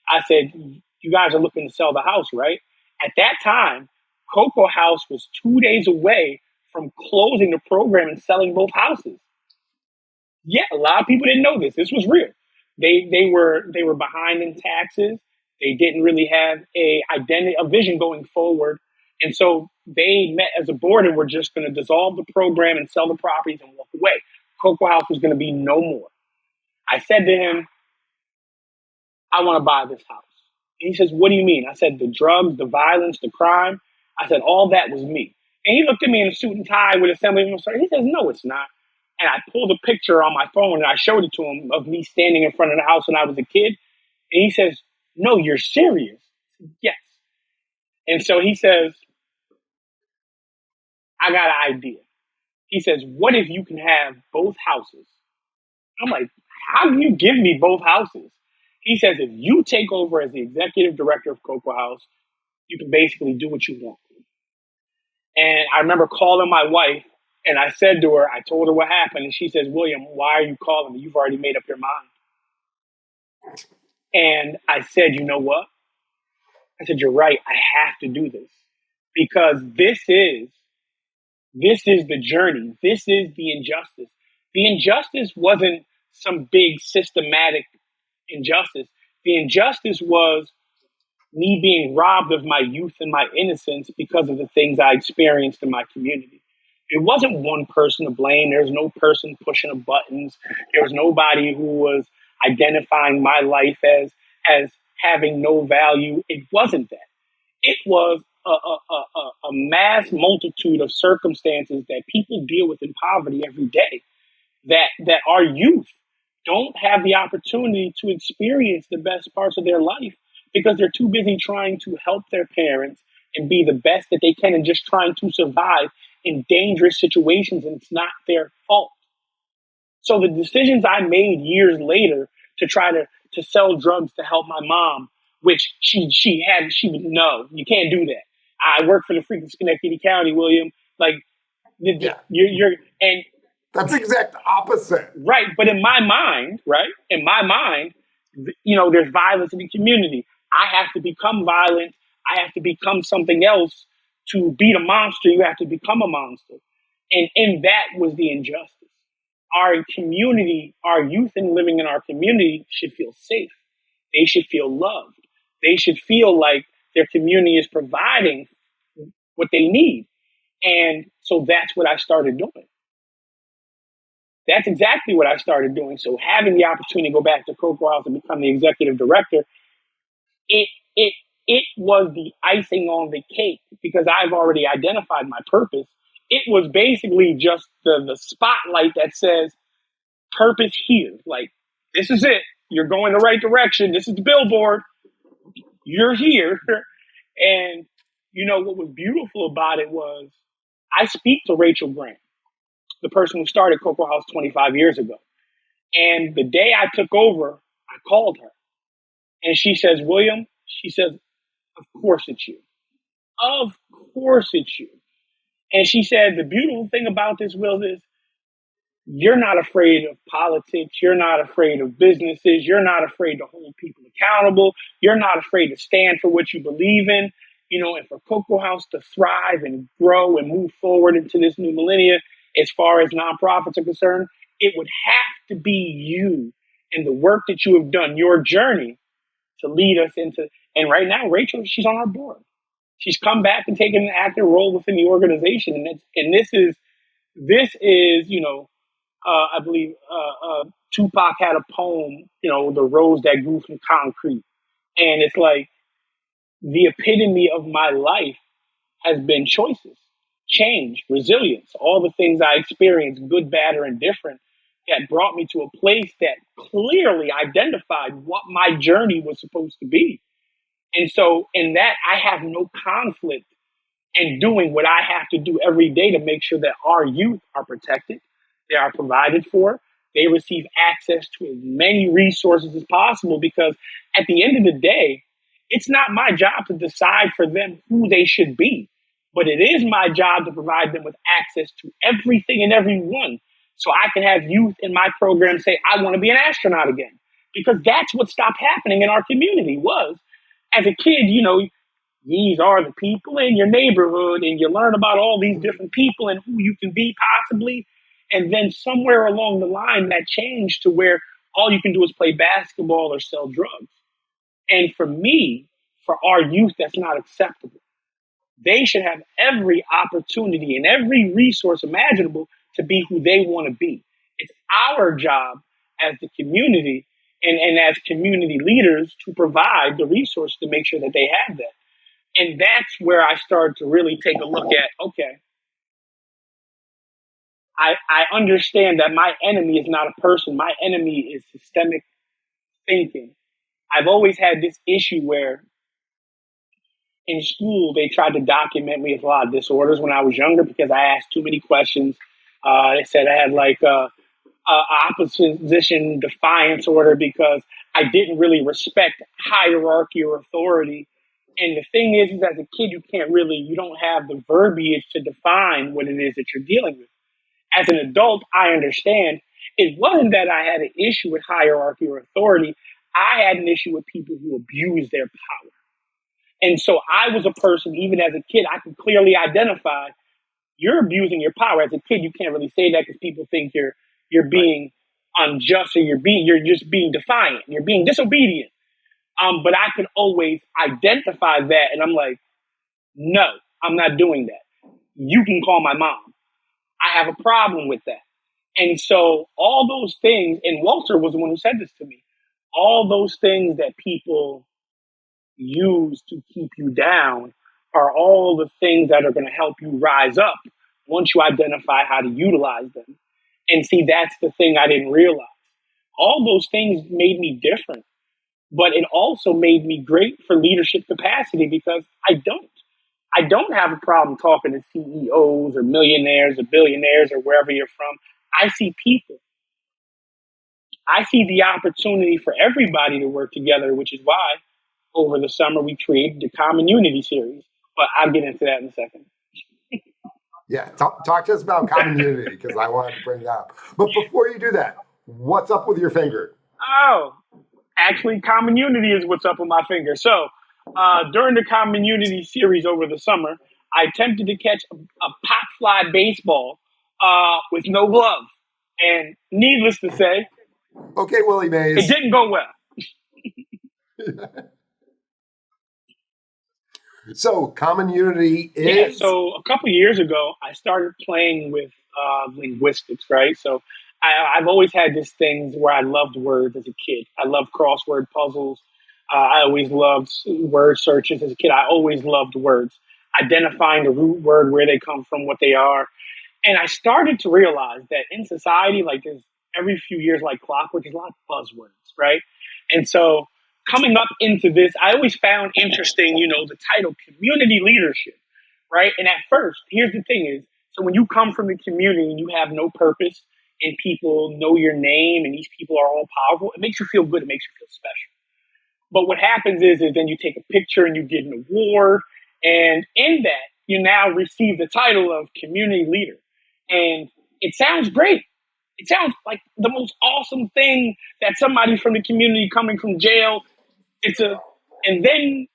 I said, "You guys are looking to sell the house, right?" At that time, Cocoa House was 2 days away from closing the program and selling both houses. Yeah, a lot of people didn't know this. This was real. They were behind in taxes. They didn't really have a vision going forward, and so they met as a board and were just going to dissolve the program and sell the properties and walk away. Cocoa House was going to be no more. I said to him, "I want to buy this house." And he says, "What do you mean?" I said, "The drugs, the violence, the crime." I said, "All that was me." And he looked at me in a suit and tie with Assemblyman. He says, "No, it's not." And I pulled a picture on my phone and I showed it to him of me standing in front of the house when I was a kid. And he says, "No, you're serious." I said, "Yes." And so he says, "I got an idea." He says, "What if you can have both houses?" I'm like, "How do you give me both houses?" He says, "If you take over as the executive director of Cocoa House, you can basically do what you want." And I remember calling my wife and I said to her, I told her what happened. And she says, "William, why are you calling me? You've already made up your mind." And I said, "You know what?" I said, "You're right. I have to do this because this is the journey. This is the injustice. The injustice wasn't some big systematic injustice. The injustice was me being robbed of my youth and my innocence because of the things I experienced in my community. It wasn't one person to blame. There was no person pushing the buttons. There was nobody who was identifying my life as having no value. It wasn't that. It was a mass multitude of circumstances that people deal with in poverty every day. That our youth don't have the opportunity to experience the best parts of their life because they're too busy trying to help their parents and be the best that they can and just trying to survive in dangerous situations, and it's not their fault. So the decisions I made years later to try to sell drugs to help my mom, which she would, "No, you can't do that. I work for the freaking Schenectady County, William. Like Yeah. you're and That's the exact opposite. right, but in my mind, right? In my mind, there's violence in the community. I have to become violent. I have to become something else to beat a monster. You have to become a monster. And that was the injustice. Our community, our youth and living in our community should feel safe. They should feel loved. They should feel like their community is providing what they need. And so that's what I started doing. That's exactly what I started doing. So having the opportunity to go back to Cocoa House and become the executive director, it it it was the icing on the cake because I've already identified my purpose. It was basically just the spotlight that says purpose here. Like, this is it. You're going the right direction. This is the billboard. You're here. And what was beautiful about it was I speak to Rachel Grant, the person who started Cocoa House 25 years ago. And the day I took over, I called her. And she says, "William," she says, "of course it's you. Of course it's you." And she said, "The beautiful thing about this, Will, is you're not afraid of politics. You're not afraid of businesses. You're not afraid to hold people accountable. You're not afraid to stand for what you believe in. And for Cocoa House to thrive and grow and move forward into this new millennia, as far as nonprofits are concerned, it would have to be you and the work that you have done, your journey to lead us into." And right now, Rachel, she's on our board. She's come back and taken an active role within the organization. And this is, I believe Tupac had a poem, "The rose that grew from concrete." And it's like the epitome of my life has been choices, change, resilience, all the things I experienced, good, bad, or indifferent, that brought me to a place that clearly identified what my journey was supposed to be. And so in that, I have no conflict in doing what I have to do every day to make sure that our youth are protected, they are provided for, they receive access to as many resources as possible, because at the end of the day, it's not my job to decide for them who they should be. but it is my job to provide them with access to everything and everyone. So I can have youth in my program say, I want to be an astronaut again. Because that's what stopped happening in our community was, as a kid, these are the people in your neighborhood, and you learn about all these different people and who you can be possibly. And then somewhere along the line, that changed to where all you can do is play basketball or sell drugs. And for me, for our youth, that's not acceptable. They should have every opportunity and every resource imaginable to be who they want to be. It's our job as the community and as community leaders to provide the resource to make sure that they have that. And that's where I started to really take a look at, okay, I understand that my enemy is not a person. My enemy is systemic thinking. I've always had this issue where in school, they tried to document me with a lot of disorders when I was younger because I asked too many questions. They said I had like a opposition defiance order because I didn't really respect hierarchy or authority. And the thing is as a kid, you don't have the verbiage to define what it is that you're dealing with. As an adult, I understand it wasn't that I had an issue with hierarchy or authority. I had an issue with people who abuse their power. And so I was a person, even as a kid, I could clearly identify you're abusing your power. As a kid, you can't really say that because people think you're being unjust or you're just being defiant. You're being disobedient. But I could always identify that, and I'm like, no, I'm not doing that. You can call my mom. I have a problem with that. And so all those things, and Walter was the one who said this to me, all those things that people use to keep you down are all the things that are going to help you rise up once you identify how to utilize them. And see, that's the thing I didn't realize. All those things made me different, but it also made me great for leadership capacity because I don't have a problem talking to CEOs or millionaires or billionaires or wherever you're from. I see people. I see the opportunity for everybody to work together, which is why over the summer we created the Common Unity series. But I'll get into that in a second. Yeah, talk to us about Common Unity because I wanted to bring that up. But before you do that, what's up with your finger? Oh, actually, Common Unity is what's up with my finger. So during the Common Unity series over the summer, I attempted to catch a pop fly baseball with no glove. And needless to say, okay, Willie Mays, it didn't go well. So Common Unity is? Yeah, so a couple years ago, I started playing with linguistics, right? So I've always had this thing where I loved words as a kid. I loved crossword puzzles. I always loved word searches as a kid. I always loved words, identifying the root word, where they come from, what they are. And I started to realize that in society, like there's every few years, like clockwork, there's a lot of buzzwords, right? And so coming up into this, I always found interesting, the title community leadership, right? And at first, here's the thing is, so when you come from the community and you have no purpose and people know your name and these people are all powerful, it makes you feel good. It makes you feel special. But what happens is then you take a picture and you get an award. And in that, you now receive the title of community leader. And it sounds great. It sounds like the most awesome thing that somebody from the community coming from jail. And then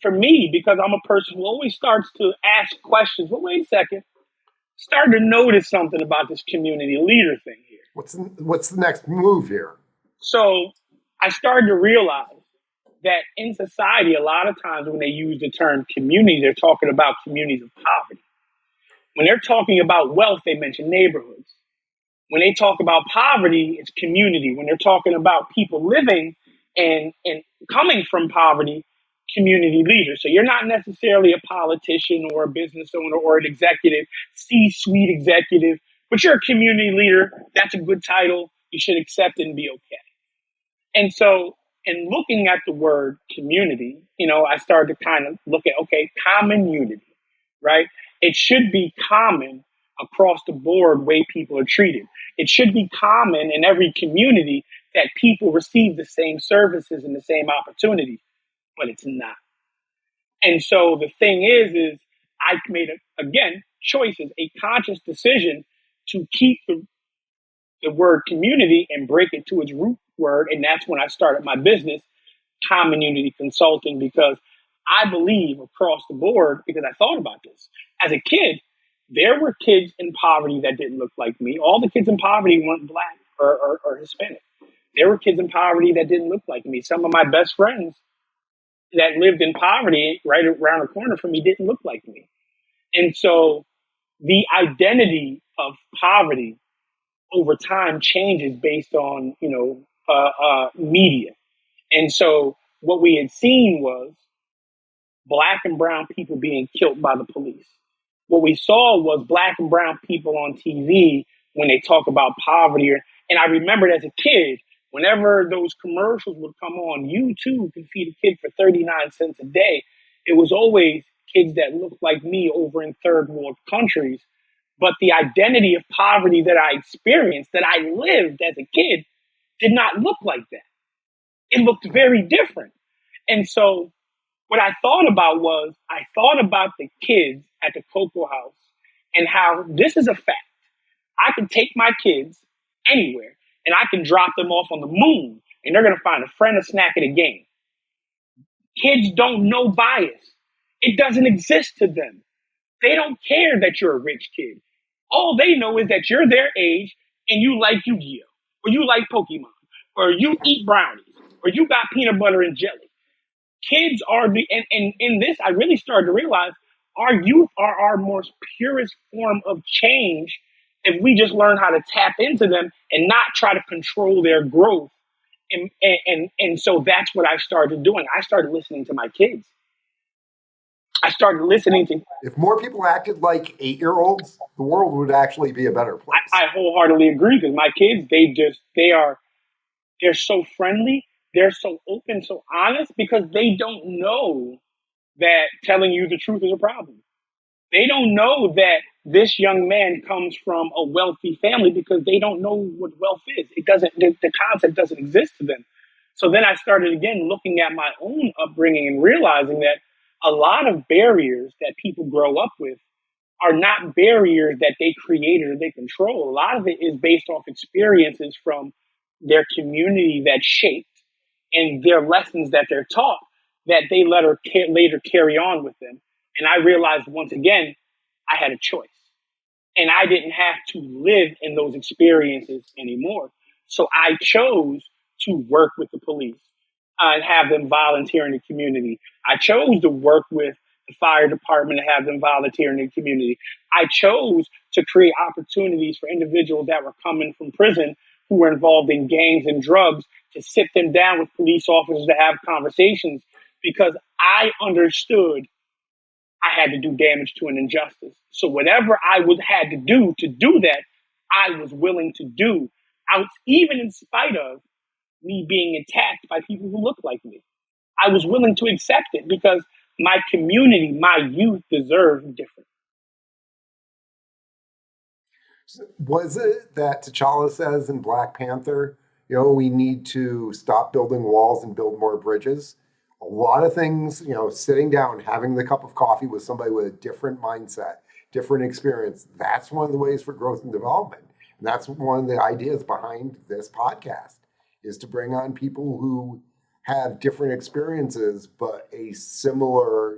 for me, because I'm a person who always starts to ask questions, well, wait a second, start to notice something about this community leader thing here. What's the next move here? So I started to realize that in society, a lot of times when they use the term community, they're talking about communities of poverty. When they're talking about wealth, they mention neighborhoods. When they talk about poverty, it's community. When they're talking about people living and coming from poverty, community leaders. So you're not necessarily a politician or a business owner or an executive, C-suite executive, but you're a community leader. That's a good title. You should accept it and be okay. And so in looking at the word community, I started to kind of look at, okay, common unity, right? It should be common across the board way people are treated. It should be common in every community that people receive the same services and the same opportunities, but it's not. And so the thing is I made, again, choices, a conscious decision to keep the word community and break it to its root word. And that's when I started my business, Community Consulting, because I believe across the board, because I thought about this. As a kid, there were kids in poverty that didn't look like me. All the kids in poverty weren't black or Hispanic. There were kids in poverty that didn't look like me. Some of my best friends that lived in poverty right around the corner from me didn't look like me. And so the identity of poverty over time changes based on, media. And so what we had seen was black and brown people being killed by the police. What we saw was black and brown people on TV when they talk about poverty. And I remembered as a kid, whenever those commercials would come on, you too can feed a kid for 39 cents a day. It was always kids that looked like me over in third world countries. But the identity of poverty that I experienced, that I lived as a kid, did not look like that. It looked very different. And so what I thought about was, I thought about the kids at the Cocoa House and how this is a fact. I can take my kids anywhere and I can drop them off on the moon and they're going to find a friend, a snack, and a game. Kids don't know bias. It doesn't exist to them. They don't care that you're a rich kid. All they know is that you're their age and you like Yu-Gi-Oh! Or you like Pokemon, or you eat brownies, or you got peanut butter and jelly. Kids are and in this, I really started to realize our youth are our most purest form of change if we just learn how to tap into them and not try to control their growth. And so that's what I started doing. I started listening to my kids. I started listening to. If more people acted like 8-year-olds, the world would actually be a better place. I wholeheartedly agree, because my kids, they're so friendly, they're so open, so honest, because they don't know that telling you the truth is a problem. They don't know that this young man comes from a wealthy family, because they don't know what wealth is. The concept doesn't exist to them. So then I started again looking at my own upbringing and realizing that a lot of barriers that people grow up with are not barriers that they created or they control. A lot of it is based off experiences from their community that shaped, and their lessons that they're taught that they later carry on with them. And I realized once again, I had a choice. And I didn't have to live in those experiences anymore. So I chose to work with the police and have them volunteer in the community. I chose to work with the fire department and have them volunteer in the community. I chose to create opportunities for individuals that were coming from prison who were involved in gangs and drugs, to sit them down with police officers to have conversations, because I understood I had to do damage to an injustice. So whatever I had to do that, I was willing to do, even in spite of me being attacked by people who look like me. I was willing to accept it because my community, my youth deserved different. Was it that T'Challa says in Black Panther, we need to stop building walls and build more bridges? A lot of things, sitting down, having the cup of coffee with somebody with a different mindset, different experience, that's one of the ways for growth and development. And that's one of the ideas behind this podcast, is to bring on people who have different experiences, but a similar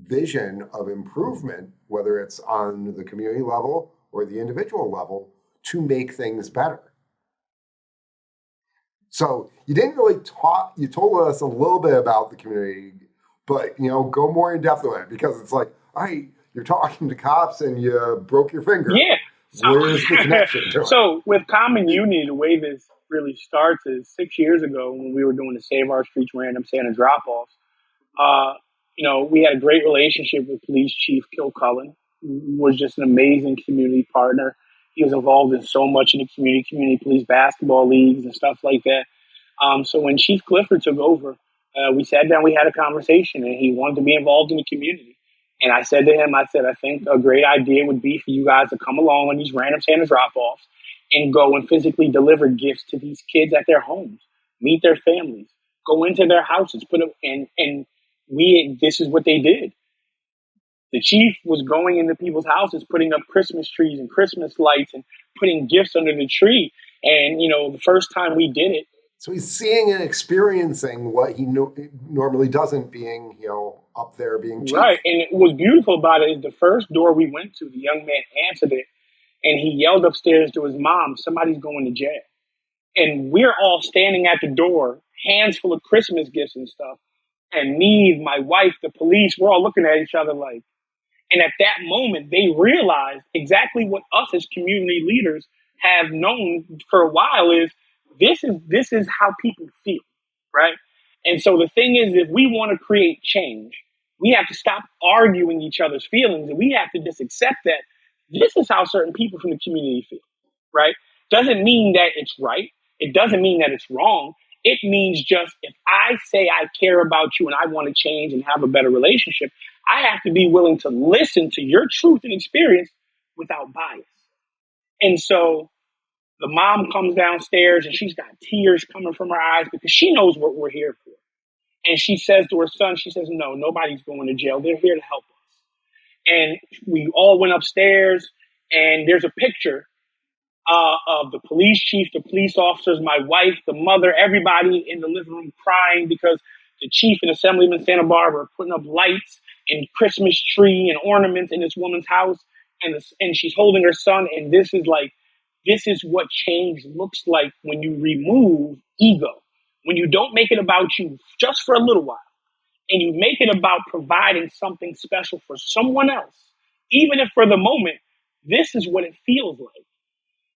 vision of improvement, whether it's on the community level or the individual level, to make things better. So you didn't really talk, you told us a little bit about the community, but, go more in depth on it, because it's like, all right, you're talking to cops and you broke your finger. Yeah. Where's the connection to it? So with Common Unity, the way this really starts is 6 years ago when we were doing the Save Our Streets Random Santa drop-offs. We had a great relationship with Police Chief Kilcullen, who was just an amazing community partner. He was involved in so much in the community police basketball leagues and stuff like that. So when Chief Clifford took over, we sat down, we had a conversation, and he wanted to be involved in the community. And I said to him, I think a great idea would be for you guys to come along on these random Santa drop-offs and go and physically deliver gifts to these kids at their homes, meet their families, go into their houses, this is what they did. The chief was going into people's houses, putting up Christmas trees and Christmas lights and putting gifts under the tree. And, the first time we did it. So he's seeing and experiencing what he normally doesn't, being, up there being chief. Right. And what's beautiful about it is the first door we went to, the young man answered it and he yelled upstairs to his mom, somebody's going to jail. And we're all standing at the door, hands full of Christmas gifts and stuff. And me, my wife, the police, we're all looking at each other like, and at that moment, they realized exactly what us as community leaders have known for a while is this is how people feel, right? And so the thing is, if we want to create change, we have to stop arguing each other's feelings, and we have to just accept that this is how certain people from the community feel, right? Doesn't mean that it's right. It doesn't mean that it's wrong. It means just if I say I care about you and I want to change and have a better relationship, I have to be willing to listen to your truth and experience without bias. And so the mom comes downstairs and she's got tears coming from her eyes because she knows what we're here for. And she says to her son, she says, no, nobody's going to jail. They're here to help us. And we all went upstairs and there's a picture of the police chief, the police officers, my wife, the mother, everybody in the living room crying because the chief and Assemblyman Santa Barbara are putting up lights and Christmas tree and ornaments in this woman's house. And she's holding her son. And this is what change looks like when you remove ego, when you don't make it about you just for a little while and you make it about providing something special for someone else, even if for the moment, this is what it feels like.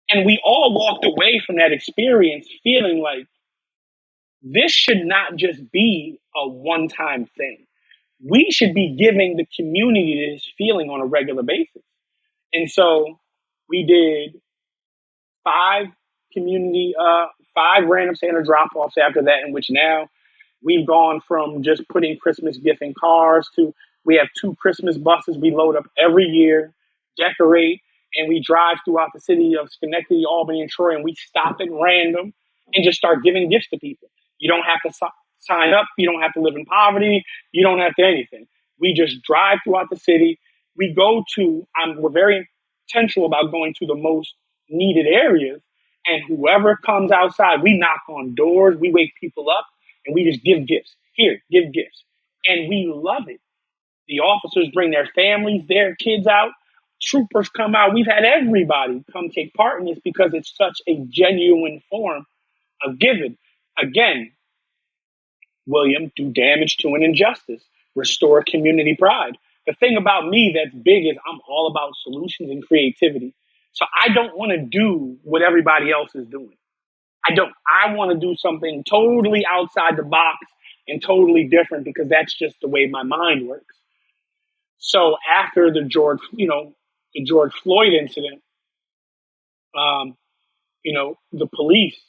And we all walked away from that experience feeling like this should not just be a one-time thing. We should be giving the community this feeling on a regular basis. And so we did 5 random Santa drop-offs after that, in which now we've gone from just putting Christmas gift in cars to we have 2 Christmas buses we load up every year, decorate, and we drive throughout the city of Schenectady, Albany, and Troy, and we stop at random and just start giving gifts to people. You don't have to sign up. You don't have to live in poverty. You don't have to anything. We just drive throughout the city. We go to, we're very intentional about going to the most needed areas, and whoever comes outside, we knock on doors, we wake people up, and we just give gifts. Here, give gifts. And we love it. The officers bring their families, their kids out. Troopers come out. We've had everybody come take part in this because it's such a genuine form of giving. Again, William, do damage to an injustice, restore community pride. The thing about me that's big is I'm all about solutions and creativity. So I don't want to do what everybody else is doing. I don't. I want to do something totally outside the box and totally different because that's just the way my mind works. So after the George Floyd incident, the police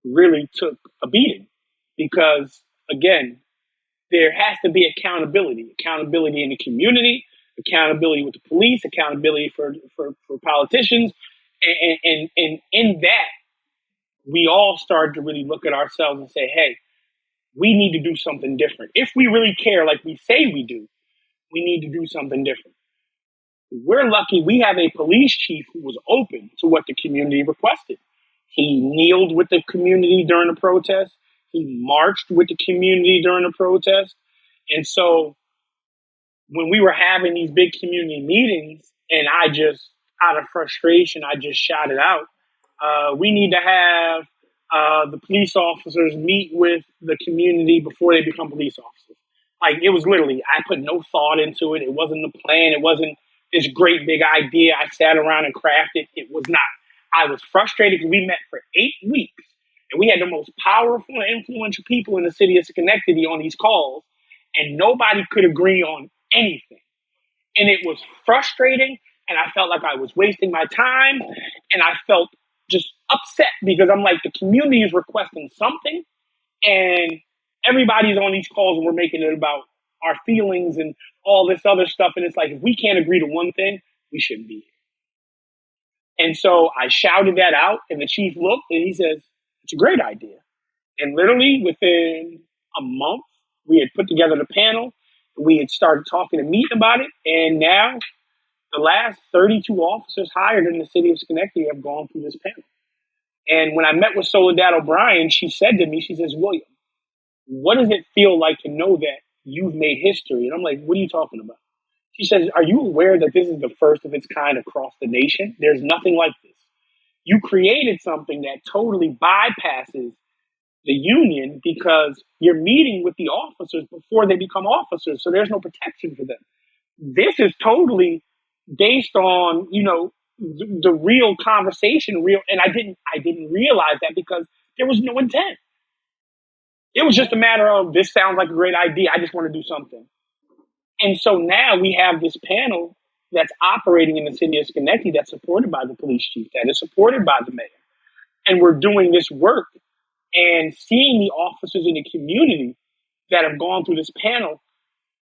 really took a beating because, again, there has to be accountability in the community, accountability with the police, accountability for politicians. And in that, we all started to really look at ourselves and say, hey, we need to do something different. If we really care like we say we do, we need to do something different. We're lucky we have a police chief who was open to what the community requested. He kneeled with the community during the protest. He marched with the community during the protest. And so when we were having these big community meetings and I just, out of frustration, I just shouted out, we need to have the police officers meet with the community before they become police officers. Like, it was literally, I put no thought into it. It wasn't the plan. It wasn't this great big idea I sat around and crafted. It was not. I was frustrated because we met for 8 weeks and we had the most powerful and influential people in the city of Schenectady on these calls, and nobody could agree on anything. And it was frustrating, and I felt like I was wasting my time, and I felt just upset because I'm like, the community is requesting something, and everybody's on these calls and we're making it about our feelings and all this other stuff. And it's like, if we can't agree to one thing, we shouldn't be here. And so I shouted that out, and the chief looked and he says, it's a great idea. And literally within a month, we had put together the panel. we had started talking to meet about it, and now the last 32 officers hired in the city of Schenectady have gone through this panel. And when I met with Soledad O'Brien, she said to me, she says, William, what does it feel like to know that you've made history? And I'm like, what are you talking about? She says, are you aware that this is the first of its kind across the nation? There's nothing like this. You created something that totally bypasses the union because you're meeting with the officers before they become officers. So there's no protection for them. This is totally based on, the real conversation, and I didn't realize that because there was no intent. It was just a matter of, this sounds like a great idea. I just want to do something. And so now we have this panel that's operating in the city of Schenectady that's supported by the police chief, that is supported by the mayor. And we're doing this work and seeing the officers in the community that have gone through this panel,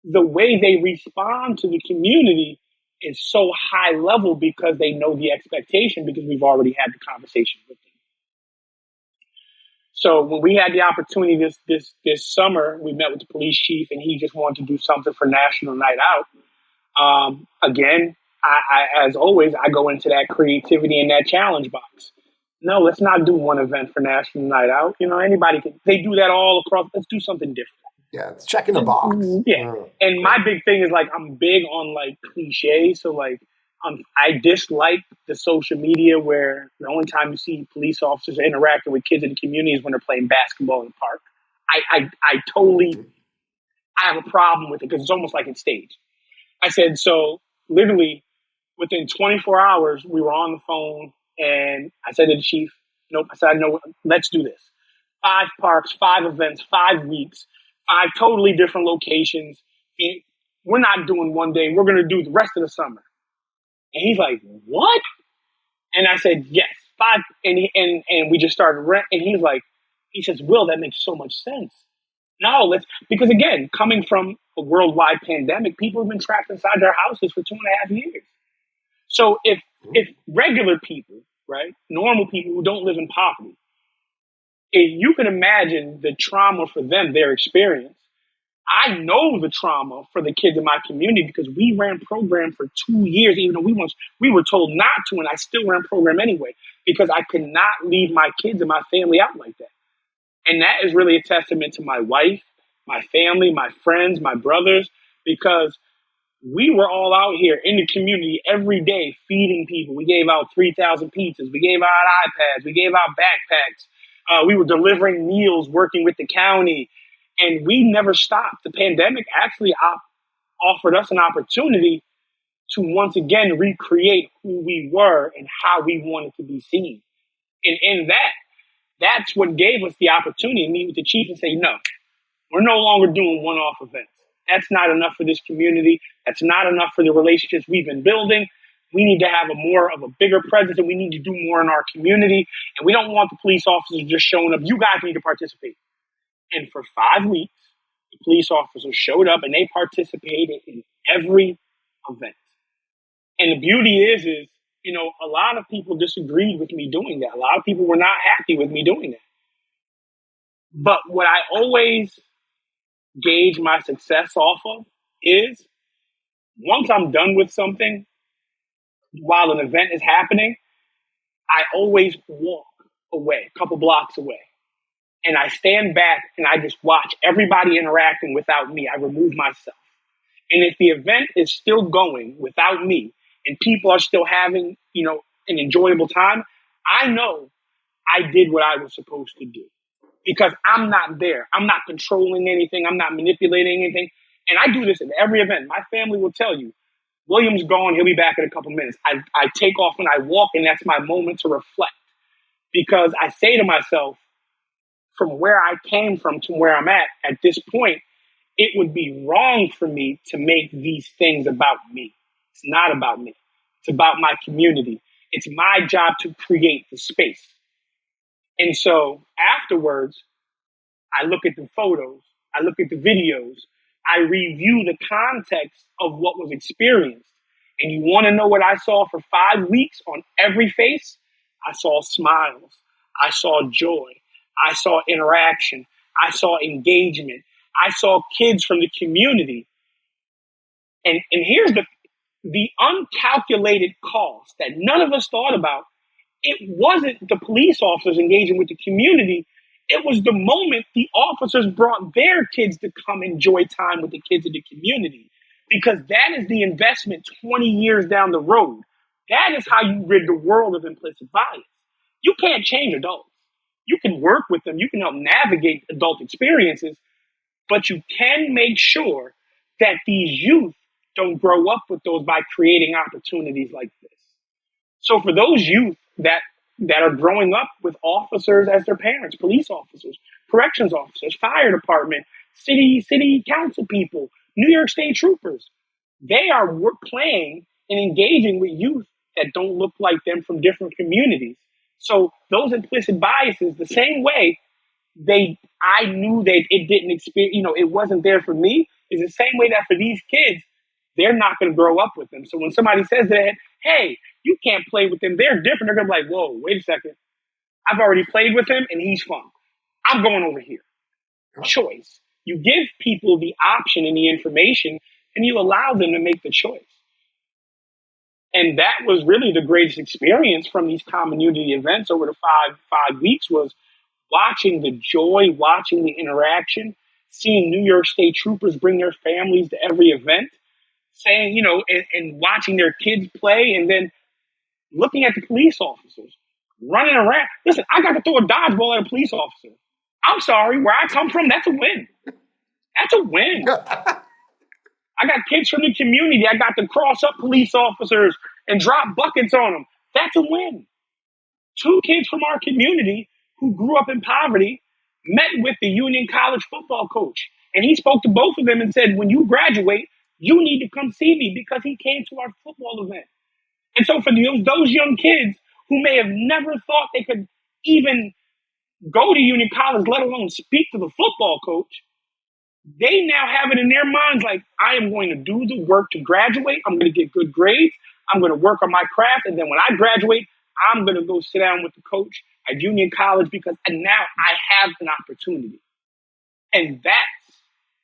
the way they respond to the community is so high level because they know the expectation because we've already had the conversation with them. So when we had the opportunity this summer, we met with the police chief and he just wanted to do something for National Night Out. Again, I as always, I go into that creativity in that challenge box. No, let's not do one event for National Night Out. They do that all across. Let's do something different. Yeah, it's checking the box. Yeah. And my big thing is I'm big on cliche. So I dislike the social media where the only time you see police officers interacting with kids in the community is when they're playing basketball in the park. I have a problem with it because it's almost like it's staged. I said, so literally within 24 hours, we were on the phone and I said to the chief, nope. I said, no, let's do this. 5 parks, 5 events, 5 weeks, 5 totally different locations. We're not doing one day. We're going to do the rest of the summer. And he's like, what? And I said, yes, 5. And we just started and he says, Will, that makes so much sense. No, because again, coming from a worldwide pandemic, people have been trapped inside their houses for 2.5 years. So if regular people, right, normal people who don't live in poverty, if you can imagine the trauma for them, their experience, I know the trauma for the kids in my community because we ran program for 2 years, even though we were told not to, and I still ran program anyway because I could not leave my kids and my family out like that. And that is really a testament to my wife, my family, my friends, my brothers, because we were all out here in the community every day feeding people. We gave out 3,000 pizzas. We gave out iPads. We gave out backpacks. We were delivering meals, working with the county, and we never stopped. The pandemic actually offered us an opportunity to once again recreate who we were and how we wanted to be seen. And in that's what gave us the opportunity to meet with the chief and say, no, we're no longer doing one-off events. That's not enough for this community. That's not enough for the relationships we've been building. We need to have a bigger presence, and we need to do more in our community. And we don't want the police officers just showing up. You guys need to participate. And for 5 weeks, the police officers showed up and they participated in every event. And the beauty is, a lot of people disagreed with me doing that. A lot of people were not happy with me doing that. But what I always gauge my success off of is once I'm done with something, while an event is happening, I always walk away, a couple blocks away. And I stand back and I just watch everybody interacting without me. I remove myself. And if the event is still going without me and people are still having, an enjoyable time, I know I did what I was supposed to do because I'm not there. I'm not controlling anything. I'm not manipulating anything. And I do this in every event. My family will tell you, William's gone. He'll be back in a couple minutes. I take off and I walk, and that's my moment to reflect because I say to myself, from where I came from to where I'm at this point, it would be wrong for me to make these things about me. It's not about me. It's about my community. It's my job to create the space. And so afterwards, I look at the photos, I look at the videos, I review the context of what was experienced. And you want to know what I saw for 5 weeks on every face? I saw smiles. I saw joy. I saw interaction. I saw engagement. I saw kids from the community And here's the uncalculated cost that none of us thought about. It wasn't the police officers engaging with the community. It was the moment the officers brought their kids to come enjoy time with the kids in the community, because that is the investment 20 years down the road. That is how you rid the world of implicit bias. You can't change adults. You can work with them. You can help navigate adult experiences, but you can make sure that these youth don't grow up with those by creating opportunities like this. So for those youth that are growing up with officers as their parents, police officers, corrections officers, fire department, city council people, New York State troopers, they are playing and engaging with youth that don't look like them from different communities. So those implicit biases, the same way I knew that it didn't experience, it wasn't there for me, is the same way that for these kids, they're not going to grow up with them. So when somebody says that, hey, you can't play with them, they're different. They're going to be like, whoa, wait a second. I've already played with him and he's fun. I'm going over here. Choice. You give people the option and the information and you allow them to make the choice. And that was really the greatest experience from these community events over the five weeks, was watching the joy, watching the interaction, seeing New York State troopers bring their families to every event, saying, and watching their kids play, and then looking at the police officers running around. Listen, I got to throw a dodgeball at a police officer. I'm sorry, where I come from, that's a win. That's a win. I got kids from the community. I got to cross up police officers and drop buckets on them. That's a win. 2 kids from our community who grew up in poverty met with the Union College football coach. And he spoke to both of them and said, when you graduate, you need to come see me, because he came to our football event. And so for those young kids who may have never thought they could even go to Union College, let alone speak to the football coach, they now have it in their minds like, I am going to do the work to graduate. I'm going to get good grades. I'm going to work on my craft. And then when I graduate, I'm going to go sit down with the coach at Union College, because now I have an opportunity. And that's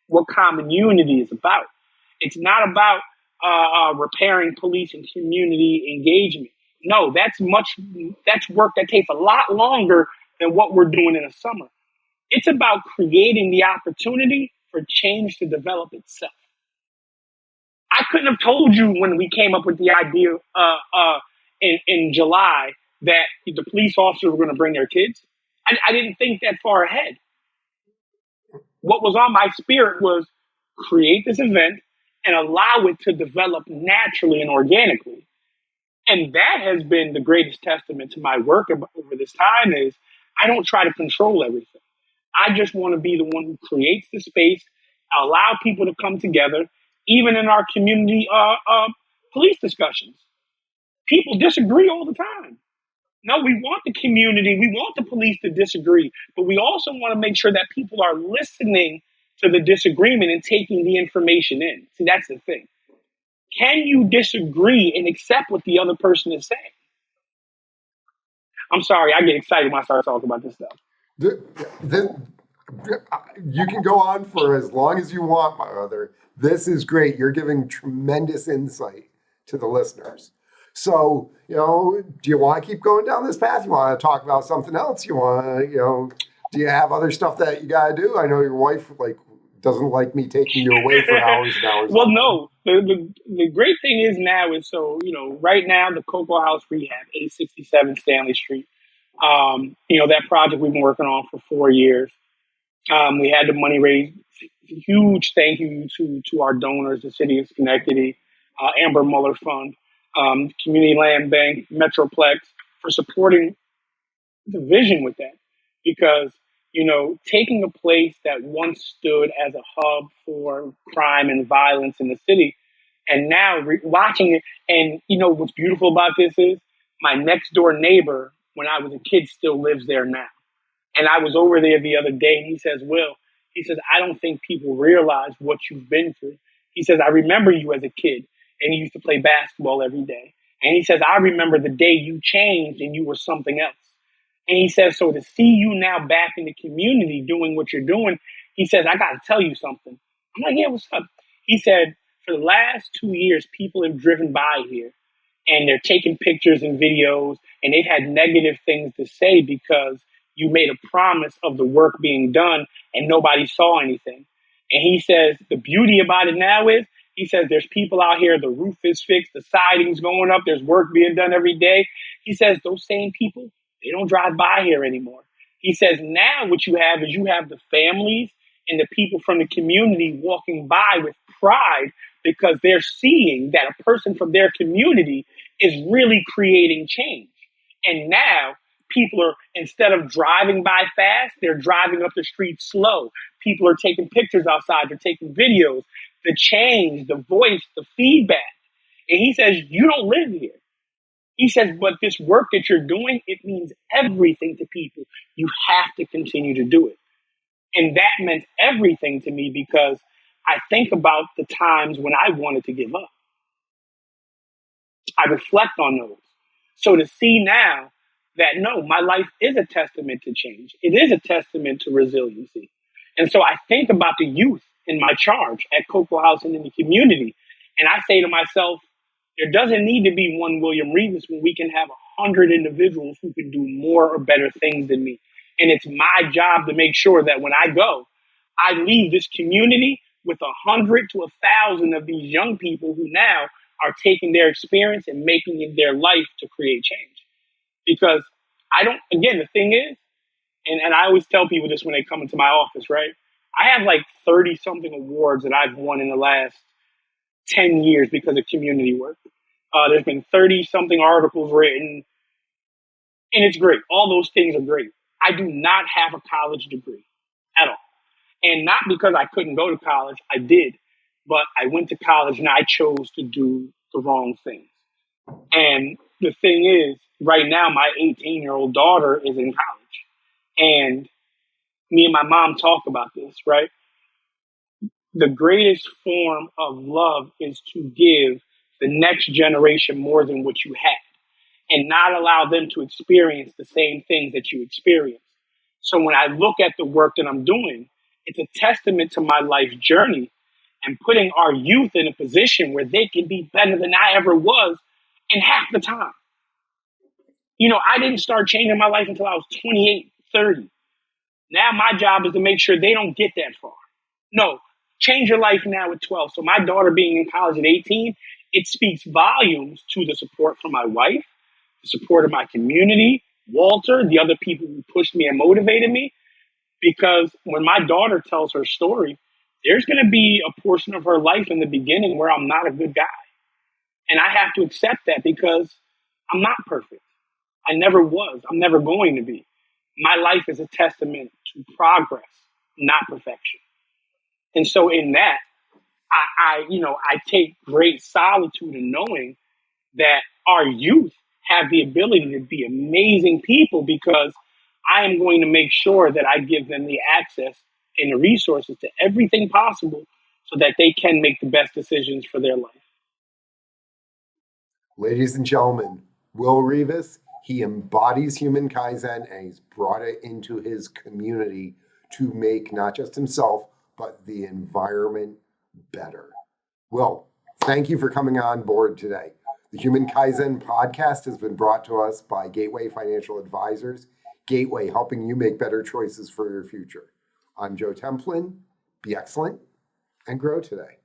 what common unity is about. It's not about repairing police and community engagement. No, that's work that takes a lot longer than what we're doing in a summer. It's about creating the opportunity for change to develop itself. I couldn't have told you when we came up with the idea in July that the police officers were going to bring their kids. I didn't think that far ahead. What was on my spirit was create this event and allow it to develop naturally and organically. And that has been the greatest testament to my work over this time, is I don't try to control everything. I just want to be the one who creates the space, allow people to come together, even in our community police discussions. People disagree all the time. No, we want the community, we want the police to disagree, but we also want to make sure that people are listening to the disagreement and taking the information in. See, that's the thing. Can you disagree and accept what the other person is saying? I'm sorry, I get excited when I start talking about this stuff. You can go on for as long as you want, my brother. This is great. You're giving tremendous insight to the listeners. So, do you want to keep going down this path? You want to talk about something else? You want to, do you have other stuff that you got to do? I know your wife doesn't like me taking you away for hours and hours. Well, no. The great thing is now is, right now the C.O.C.O.A House Rehab, 867 Stanley Street. That project we've been working on for 4 years. We had the money raised. Huge thank you to our donors, the City of Schenectady, Amber Muller Fund, Community Land Bank, Metroplex, for supporting the vision with that. Because, taking a place that once stood as a hub for crime and violence in the city, and now watching it, and what's beautiful about this is my next door neighbor, when I was a kid, still lives there now. And I was over there the other day, and he says, Will, I don't think people realize what you've been through. He says, I remember you as a kid, and you used to play basketball every day. And he says, I remember the day you changed and you were something else. And he says, so to see you now back in the community doing what you're doing, he says, I got to tell you something. I'm like, yeah, what's up? He said, for the last 2 years, people have driven by here and they're taking pictures and videos, and they've had negative things to say because you made a promise of the work being done and nobody saw anything. And he says the beauty about it now is, he says there's people out here, the roof is fixed, the siding's going up, there's work being done every day. He says those same people, they don't drive by here anymore. He says now what you have is you have the families and the people from the community walking by with pride because they're seeing that a person from their community is really creating change. And now people are, instead of driving by fast, they're driving up the street slow. People are taking pictures outside, they're taking videos, the change, the voice, the feedback. And he says, you don't live here. He says, but this work that you're doing, it means everything to people. You have to continue to do it. And that meant everything to me because I think about the times when I wanted to give up. I reflect on those. So to see now that no, my life is a testament to change. It is a testament to resiliency. And so I think about the youth in my charge at C.O.C.O.A House and in the community. And I say to myself, there doesn't need to be one William Rivas when we can have 100 individuals who can do more or better things than me. And it's my job to make sure that when I go, I leave this community with 100 to 1,000 of these young people who now are taking their experience and making it their life to create change. Because I don't, again, the thing is, and I always tell people this when they come into my office, right? I have like 30 something awards that I've won in the last 10 years because of community work. There's been 30 something articles written, and it's great. All those things are great. I do not have a college degree at all. And not because I couldn't go to college, I did, but I went to college and I chose to do the wrong things. And the thing is, right now, my 18-year-old daughter is in college. And me and my mom talk about this, right? The greatest form of love is to give the next generation more than what you had and not allow them to experience the same things that you experienced. So when I look at the work that I'm doing, it's a testament to my life journey and putting our youth in a position where they can be better than I ever was in half the time. You know, I didn't start changing my life until I was 28, 30. Now my job is to make sure they don't get that far. No, change your life now at 12. So my daughter being in college at 18, it speaks volumes to the support from my wife, the support of my community, Walter, the other people who pushed me and motivated me. Because when my daughter tells her story, there's going to be a portion of her life in the beginning where I'm not a good guy. And I have to accept that because I'm not perfect. I never was. I'm never going to be. My life is a testament to progress, not perfection. And so in that, I take great solitude in knowing that our youth have the ability to be amazing people because I am going to make sure that I give them the access and the resources to everything possible so that they can make the best decisions for their life. Ladies and gentlemen, Will Rivas, he embodies human Kaizen and he's brought it into his community to make not just himself, but the environment better. Will, thank you for coming on board today. The Human Kaizen podcast has been brought to us by Gateway Financial Advisors. Gateway, helping you make better choices for your future. I'm Joe Templin. Be excellent and grow today.